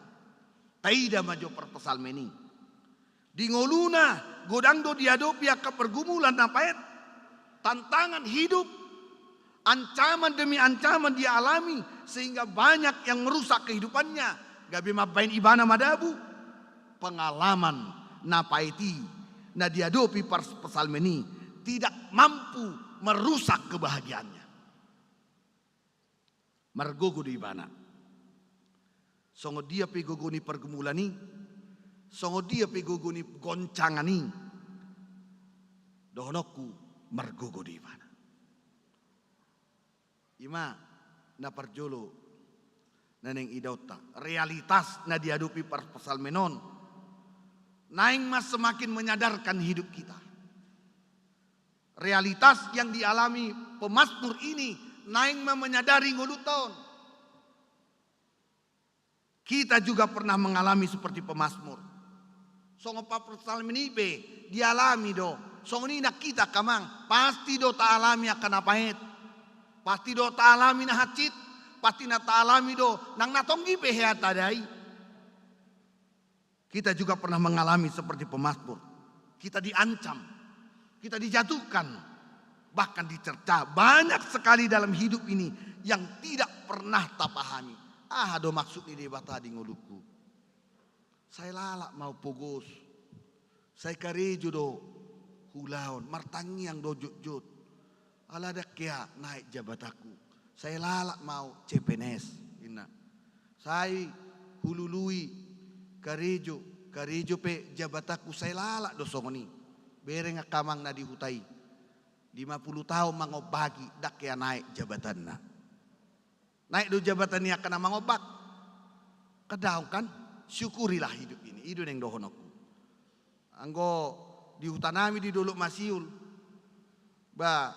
Taida majo perpesal meni. Di ngoluna godang do diadopi ke pergumulan napait. Tantangan hidup. Ancaman demi ancaman dia alami. Sehingga banyak yang merusak kehidupannya. Gabi mabain ibana madabu. Pengalaman napaiti. Na diadopi pesalmeni tidak mampu merusak kebahagiaannya. Margogo di mana? Songo dia pegogoni pergumulani, songo dia pegogoni goncangani. Dohonoku margogo di mana? Ima na parjolo naneng idauta realitas na diadopi pesalmenon. Naing mas semakin menyadarkan hidup kita. Realitas yang dialami pemazmur ini, naing menyadari ngulu tahun. Kita juga pernah mengalami seperti pemazmur. Songo paprsal menibe, dialami do. Songo ini nak kita kamang, pasti do tak alami akan apait. Pasti do tak alami na hacit, pasti na tak alami do nang natonggi pehe tadai. Kita juga pernah mengalami seperti pemazmur. Kita diancam, kita dijatuhkan, bahkan dicerca. Banyak sekali dalam hidup ini yang tidak pernah tak pahami. Do maksud ini bata di ngoluku. Saya lalak mau pogos. Saya karejo do hulaon, martangi yang do jut-jut. Alada kea naik jabataku. Saya lalak mau CPNS. Saya hulului. Karejo pe jabataku saya lalak do songoni. Bereng akamang na dihutai. 50 tahun mangobagi dak ya naik jabatan na. Naik do jabatan ni akan mangobak. Kadang kan syukurilah hidup ini. Hidup yang dohonoku. Anggo dihutanami di dolok masiul. Ba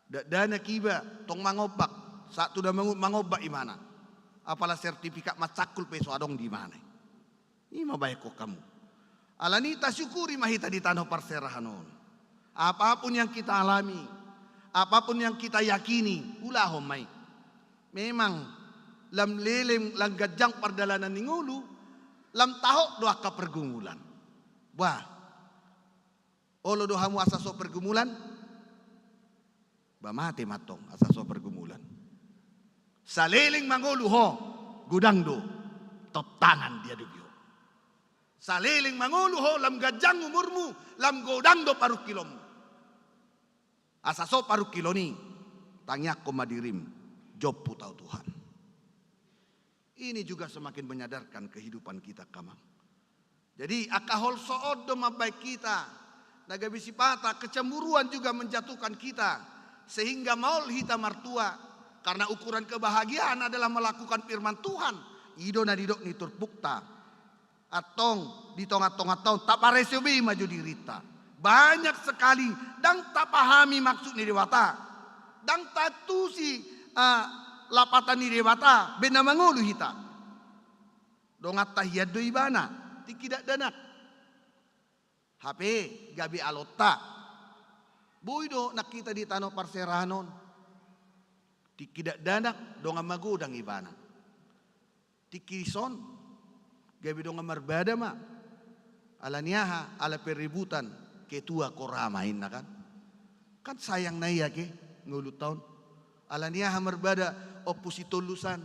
dana kiba tong mangobak. Saat tu dah mangobak di mana? Apalah sertifikat macakul peso adong di mana? Ima baik kok kamu. Alanita syukuri mahita di tanah perserahanon. Apapun yang kita alami, apapun yang kita yakini, ulah homai. Memang lam lelem lam gajang perdalanan ningulu, lam tahok doa ka pergumulan. Wah. Olo dohamu asaso pergumulan. Ba mate matong asaso pergumulan. Saleling mangolu ho, gudang do totanan dia dubyo. Saliling mangulu ho lam gajang umurmu lam godang do paru kilomu. Asaso paru kiloni tangyak ko madirim job tahu Tuhan. Ini juga semakin menyadarkan kehidupan kita kamang. Jadi akahol sood do mabaik kita. Nagabisi pata kecemburuan juga menjatuhkan kita. Sehingga maul hita martua. Karena ukuran kebahagiaan adalah melakukan firman Tuhan. Ido nadidok nitur pukta. Atong di tengah-tengah tahun tak paresobi maju dirita. Banyak sekali dan tak pahami maksud ni dewata. Dan tatu si lapatan ni debata bena mangulu hita. Dongat tahiyad do ibana tikidak danak. HP gabi alota. Boydo nakita di tanah parserahanon. Tikidak danak donga magudang ibana. Tikison gabi donga marbada ma. Ala niyaha ala peributan ketua koramain na kan. Kan sayang na iya ke ngulut tahun. Ala niyaha marbada oposito lusan.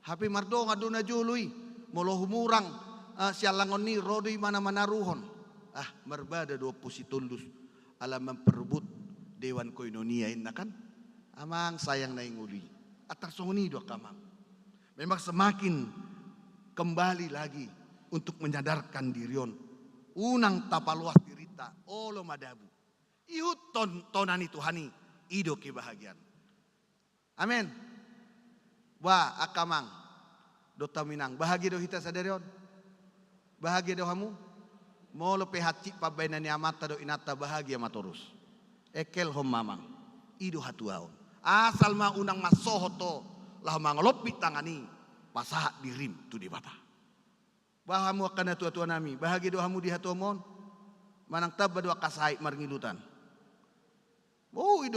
HP mardonga dona jului. Molo humurang sialangon ni rodoi mana-mana ruhon. Marbada do oposito lus. Ala memperebut Dewan Koinonia na kan. Amang sayang na inguli. Atar songoni do kamang. Memang semakin kembali lagi untuk menyadarkan dirion. Unang tapaluas dirita olo madabu. Ihut tonani Tuhani ido kebahagiaan. Amin. Wah akamang dota minang bahagia do hita sadarion. Bahagia do hamu. Molo pehaci pabainani amata do inata bahagia matorus. Ekel hom mamang ido hatuaon. Asal ma unang masohoto lah mangolopi tangani pasah dirim tu di bapa. Bahamu akan tua-tua nami. Bahagia doamu di hatuamon. Manang tabba doa kasai marngilutan. Boy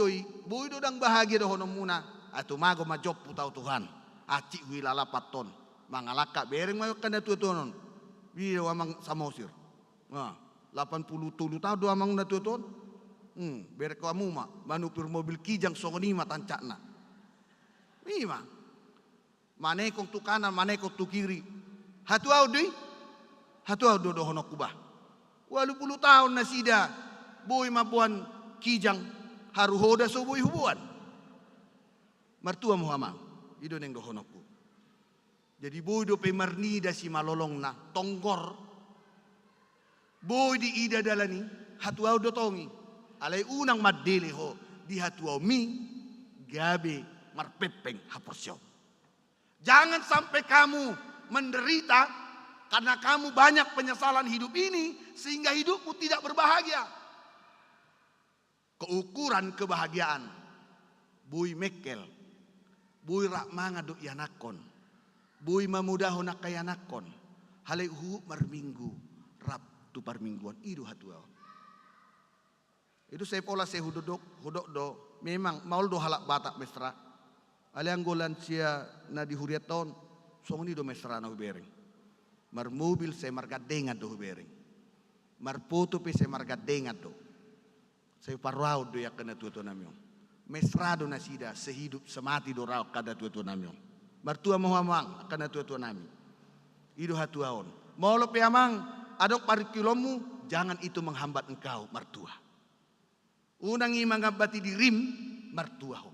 dodang bahagia dohonom muna. Atu mago majop putau Tuhan. Aci wilala paton. Mangalaka bereng mayo akan tua-tua non. Bido amang samosir. 80 tahun doa amang na tua-tua. Berek kamu ma. Manupir mobil kijang songoni matancakna. Mima. Manekong tu kanan, manekong tu kiri. Hatuau do honok kubah. 80 tahun nasida boy mabuan kijang haru hoda so boy hubuan. Martua Muhammad ido neng do honokku. Jadi boy do pemarnida si malolong na tonggor. Boy di ida dalani hatuau do tongi. Alai unang madele ho di hatuau mi gabe marpepeng haporsyo. Jangan sampai kamu menderita karena kamu banyak penyesalan hidup ini sehingga hidupmu tidak berbahagia. Keukuran kebahagiaan Bui mekel, bui rakmanga do yanakon, bui mamudaho nakayanakon, halehu marminggu rap tu parmingguan idu hatuao. Itu saya pola saya hudok do memang maul do halak batak mesra. Aliang golan sia na di huriat tahun songni do mesra na hubereng. Mar mobil saya margadengat do hubereng. Mar foto pe saya margadengat do. Saya parau do yak kana tuto namyon. Mesra do nasida sehidup semati do rau kada tuto namyon. Mar tua mohamang kana tuto nami. Idu hatuaon. Mau lo pe amang adok parikilomu jangan itu menghambat engkau martua. Unang mangabati dirim martuaho.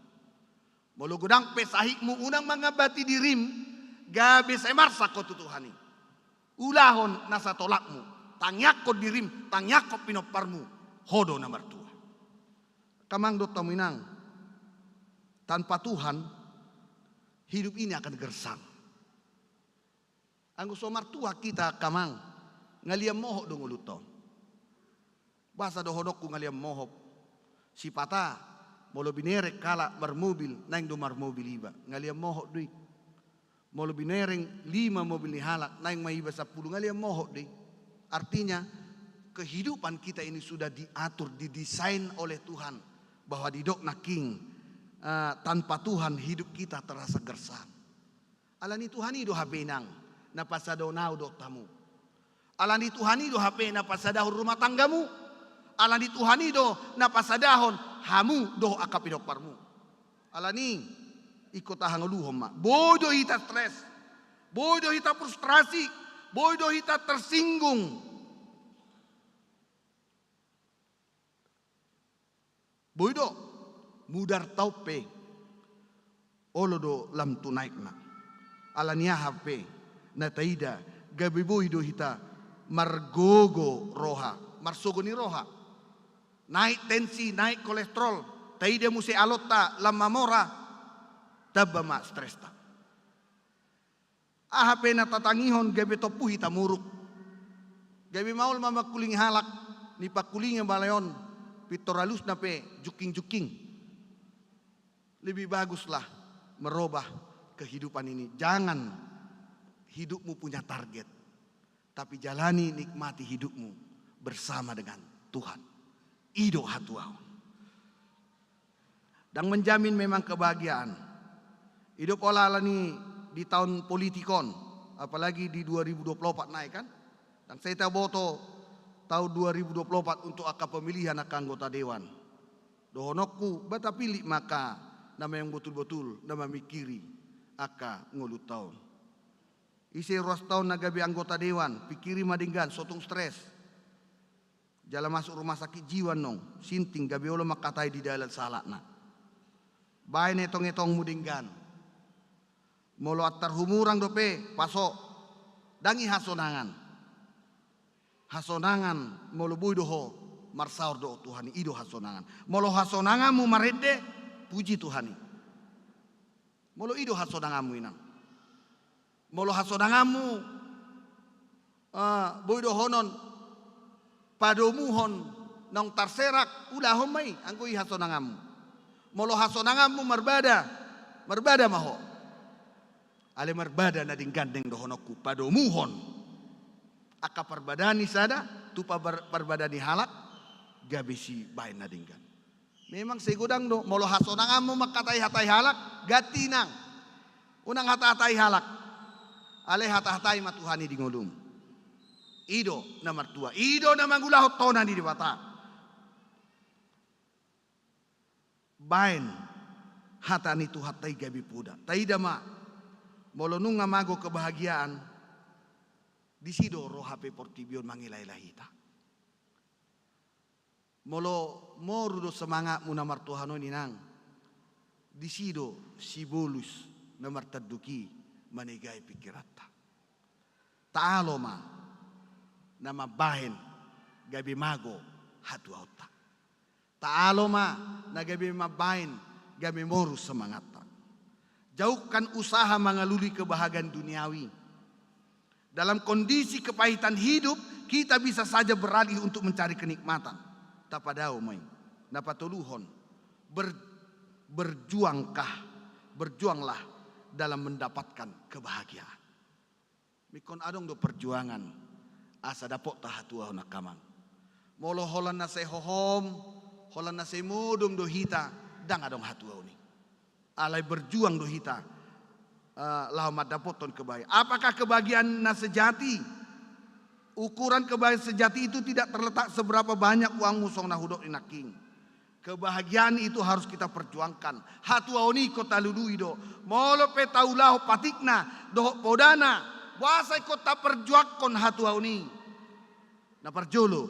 Molo gudang pesahikmu unang mangabati dirim gabe semarsa ko tutuhani. Ulahon nasa tolakmu tangyak ko dirim tangyak ko pinoparmu hodo na martua. Kamang do taminang tanpa Tuhan hidup ini akan gersang. Anggo so martua kita kamang ngaliam mohok do nguluto. Bahasa do hodokku ngaliam mohok. Si pata molo binerek kala marmobil naing do marmobil iba ngaliam mohok dui. Molo binereng 5 mobil ni halak naing maiba 10 ngaliam mohok dui. Artinya kehidupan kita ini sudah diatur, didesain oleh Tuhan bahwa di dok naking tanpa Tuhan hidup kita terasa gersang. Alani Tuhan itu habenang na pasadaw nao do tamu. Alani Tuhan itu HP na pasadahon rumah tanggamu. Alani Tuhan itu na pasadahon hamu do akapidok parmu. Alani ikut ahanguluhom ma. Bodo hita stres. Bodo hita frustrasi. Bodo hita tersinggung. Bodo mudar taupe. Olodo lam tunaik na. Alania HP na taida gabi bodo hita margogo roha. Marsogo ni roha. Naik tensi, naik kolesterol. Taida musi alota lam mamora. Taba ma stres ta. Ahape na tatangihon gabi topuhi tamuruk. Gabi maul mama kuling halak ni pakuling balayon pitoralus na pe juking-juking. Lebih baguslah merubah kehidupan ini. Jangan hidupmu punya target, tapi jalani nikmati hidupmu bersama dengan Tuhan. Ido hatuau. Dan menjamin memang kebahagiaan. Hidup olah ni di tahun politikon, apalagi di 2024 naik kan. Dan saya boto tahun 2024 untuk akan pemilihan akan anggota dewan. Dohonokku bata pilih maka nama yang betul-betul nama mikiri aka ngulut tahun. Isi ruas tahun nagabi anggota dewan, pikiri madinggan, sotong stres. Jalan masuk rumah sakit jiwa nong, sinting gabi olo makatai di dalam salakna. Bae netong-netong mudinggan. Molo atar humurang dope, pasok. Dangi hasonangan. Hasonangan molo bui doho, marsaur do Tuhani, ido hasonangan. Molo hasonanganmu marede, puji Tuhani. Molo ido hasonanganmu inang. Molo hasonanganmu bui dohonon, padomuhon, nong tarserak, udah homai, angkui hasonanganmu. Molo hasonanganmu merbada maho. Ale merbada na dinggandeng dohonokku padomuhon. Aka perbadani sada, tupa perbadani halak, gabisi bain na dinggan. Memang segudang do, molo hasonanganmu makatai hatai halak, gatinang. Unang hata-hatai halak. Ale hata-hatai matuhani di ngolum. Ido na mertua, ido na manggulahot tonan di bata. Bain hatani tu hatai gabi puda. Taida ma molonung ngamago kebahagiaan di sido roh HP portibion mangilai hita. Molo morudo semangat muna martuhano ninang di sido si bolus na martaduki manigai pikirata. Taalo ma nama bahin gabi mago hatu auta. Taalo ma na gabi mabain gabi moru semangata. Jauhkan usaha mengaluri kebahagiaan duniawi. Dalam kondisi kepahitan hidup, kita bisa saja beralih untuk mencari kenikmatan. Tapadao main, napatuluhon. Berjuanglah dalam mendapatkan kebahagiaan. Mikon adong do perjuangan asa dapot tahatua nakamang. Molo holan na se hohom, holan na se modom do hita, dang adong hatua ni. Alai berjuang do hita, lahamat dapoton kebahagiaan. Apakah kebahagiaan na sejati? Ukuran kebahagiaan sejati itu tidak terletak seberapa banyak uang musong na hudok inaking. Kebahagiaan itu harus kita perjuangkan. Hatua oni kota luduido, molo petaulah patikna, doh podana, wasai kota perjuangkon hatua oni. Na perjolo,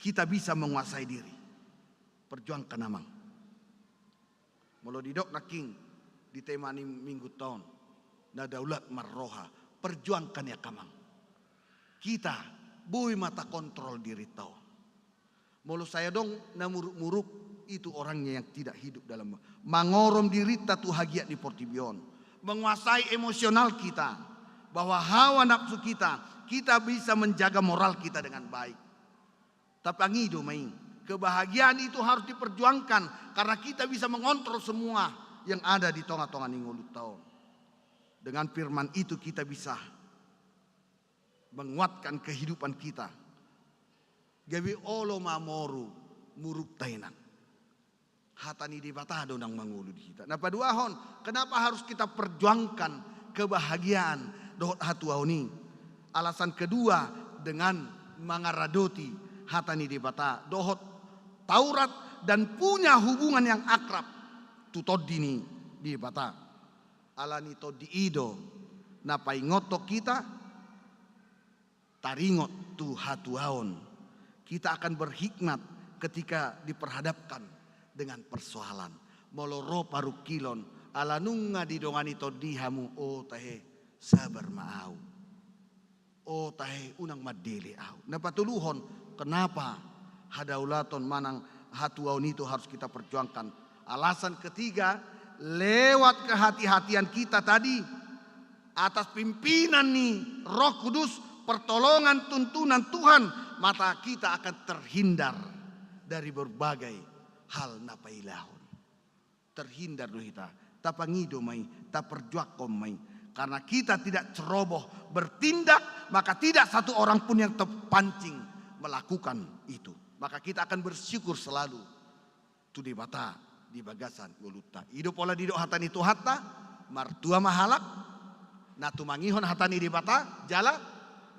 kita bisa menguasai diri. Perjuangkan namang. Molo didok naking di tema ni minggu tahun. Na daulat marroha. Perjuangkan ya kamang. Kita bui mata kontrol diri tau. Molo saya dong na muruk-muruk itu orangnya yang tidak hidup dalam mangorom diri tatu hagia di portibion. Menguasai emosional kita. Bahwa hawa nafsu kita bisa menjaga moral kita dengan baik. Tapi angido main. Kebahagiaan itu harus diperjuangkan karena kita bisa mengontrol semua yang ada di tonga-tonga ningolut tahun. Dengan firman itu kita bisa menguatkan kehidupan kita. Gabi olo mamoru muruk tainan. Hatani di batado nang mangulu di kita. Nah paduahon, kenapa harus kita perjuangkan kebahagiaan dohot hatuauni? Alasan kedua dengan mangaradoti hatani di bata dohot Taurat dan punya hubungan yang akrab tutodini di bata alani to di ido napai ngotok kita taringot tu hatuaon. Kita akan berhikmat ketika diperhadapkan dengan persoalan. Moloro parukilon alanunga di dongani to dihamu o tahe sabar maau. O tahe unang madili au. Napatuluhon kenapa hadaulaton manang hatuaun itu harus kita perjuangkan. Alasan ketiga, lewat kehati-hatian kita tadi atas pimpinan nih Roh Kudus, pertolongan tuntunan Tuhan, maka kita akan terhindar dari berbagai hal napailahun. Terhindar doh kita. tapangido mai, taperjuakom mai. Karena kita tidak ceroboh bertindak, maka tidak satu orang pun yang terpancing melakukan itu. Maka kita akan bersyukur selalu. Tu di bata di bagasan goluta. Hidup pola didok hatani tu hatta, martua mahalak, natu mangihon hatani di bata, jala,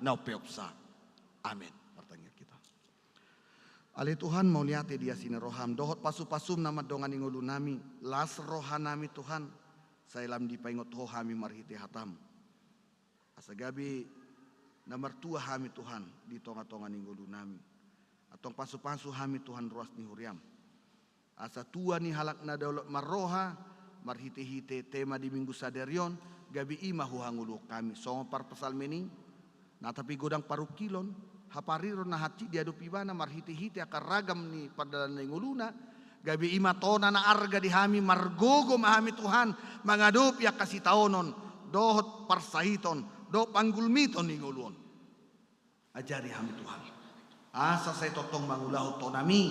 nau peopsa. Amin. Pertanyaan kita. Ale Tuhan mau lihat dia sini roham, dohot pasu-pasum nama dongan ingulu nami, las rohanami Tuhan. Saya lam dipaingot ho hami marhiti hatam. Asagabi nomor tua hami Tuhan di tonga-tonga ninggulu nami. Atong pasu-pasu hami Tuhan ruas ni huriam. Asa tua ni halak na daulat marroha marhiti-hite tema di minggu saderion gabi ima huhangulu kami. Songo par pasal meni na tapi godang parukilon hapariro na haci diadupi bana marhiti-hite akar ragam ni pada ningguluna. Gabi ima tona na arga di hami margogo mahami Tuhan mangadup ya kasih taonon dohot parsahiton do panggulmiton ningulun. Ajari hami Tuhan. Asa saya totong mangulahot tonami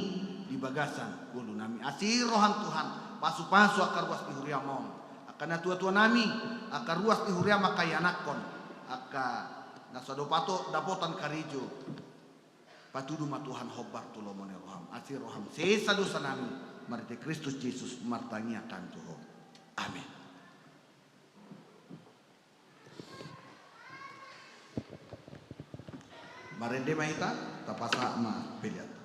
di bagasan gulu nami. Asirohan Tuhan pasu-pasu akar ruas di huriamon. Akana tua-tua nami akar ruas di huriam makayanakon. Aka nasadopato dapotan karijo. Patudu Tuhan hobar tulomone roham asir roham sesa dosa nami marite Kristus Yesus martangiakan Tuhan. Amin. Marende mahita tapasa ma peliata.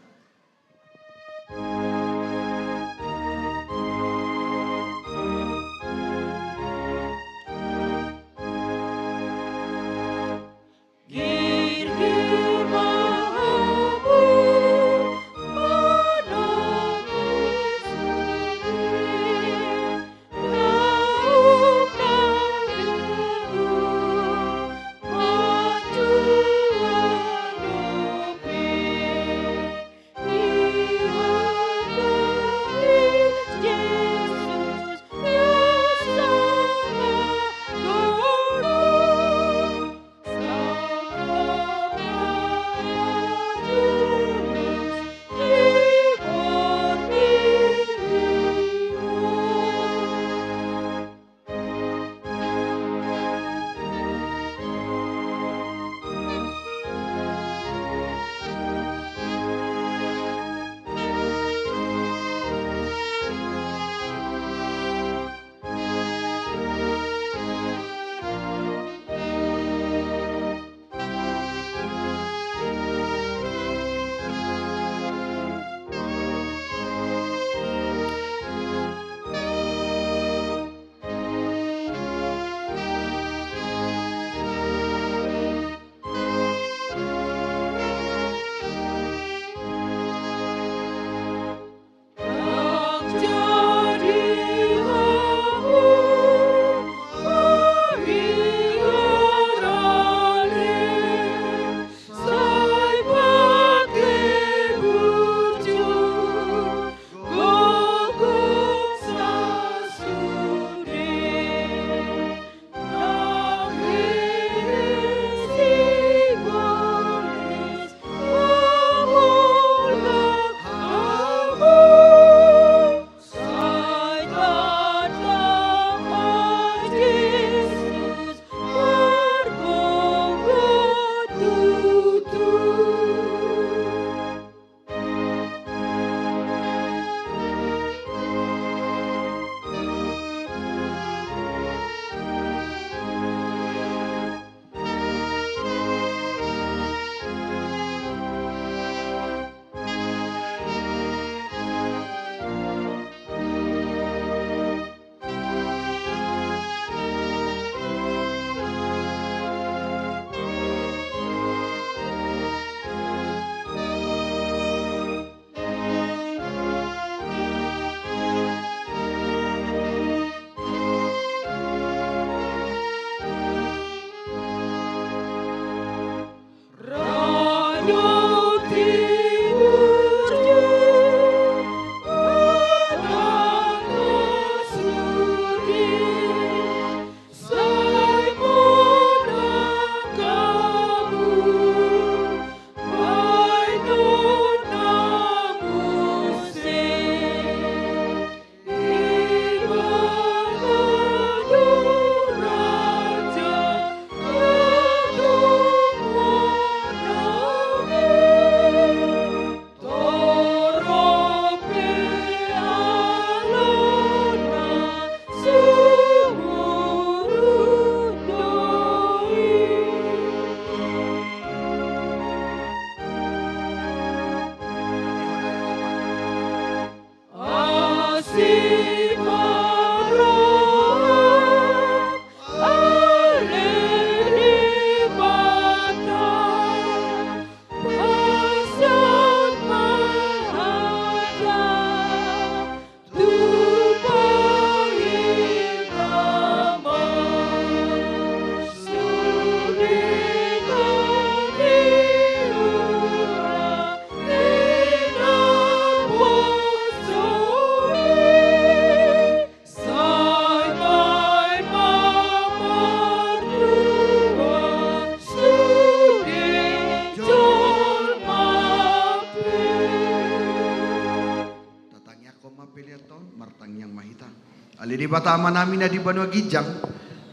bata amanamina di Banua Gijang,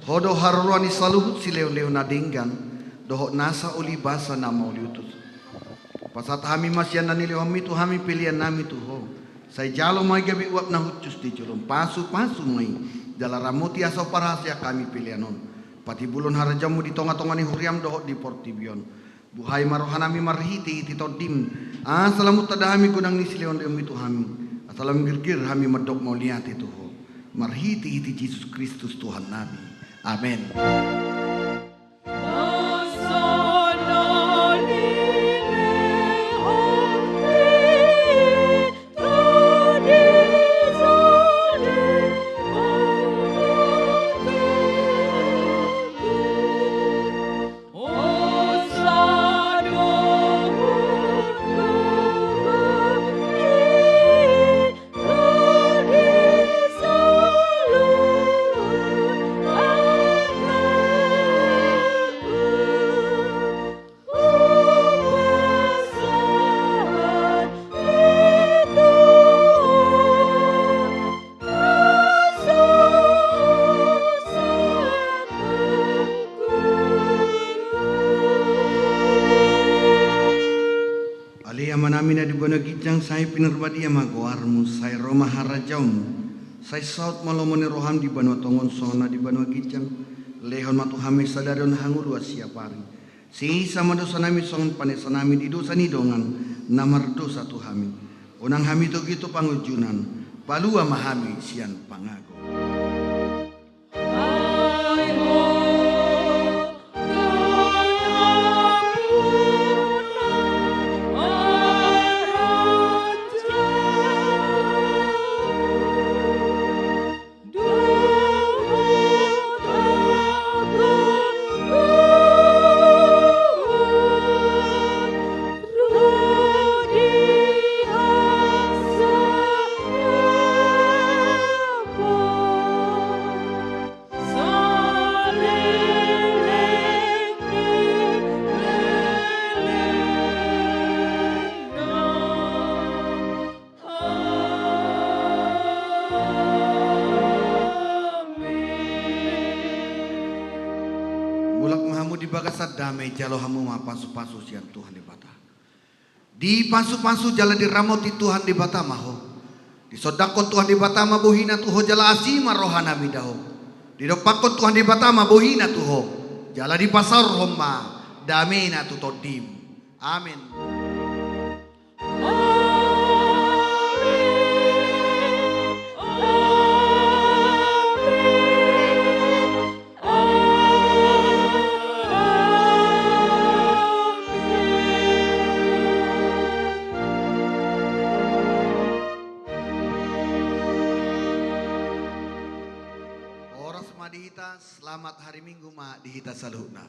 hodo haruani saluhut si leon-leon nadenggan, dohok nasa uli basa nama uli utus. Pasat hami masyan nani lehomi tu hami pilihan nami tu ho. Saya jalo mai gabi uap na hucus di culum pasu-pasu mai. Jala ramuti asau parasya kami pilihan on. Pati bulun harajamu di tonga-tonga ni huriam dohok di portibion. Buhai marohanami marhiti iti todim. Salamut tadahami kunang ni leon-leon itu hami. Asalam girgir hami medok mau lihat itu ho. Marhiti iti Yesus Kristus Tuhan Nabi. Amin. Manamina di Banua Gijang saya pinerbadia magoarmu saya Roma harajaumu saya saut malomone roham di Banua Tongon Sona di Banua Gijang lehon matu hami sadarion hanguru siapari si sama dosa nami songon panesanami di dosa ni dongan namar dosa tu hami onang hami to gitu pangujunan palua mahami sian pangago. Damai jalo hamu ma pasu-pasu sian Tuhan di bata. Di pasu-pasu jala di ramoti Tuhan di bata maho. Di sodakon Tuhan di bata ma bohina tuho jala asima rohana midaho. Di dopakon Tuhan di bata ma bohina tuho. Jala di pasar homma damena tu todim. Amin. Selamat hari Minggu ma dihita saluhna.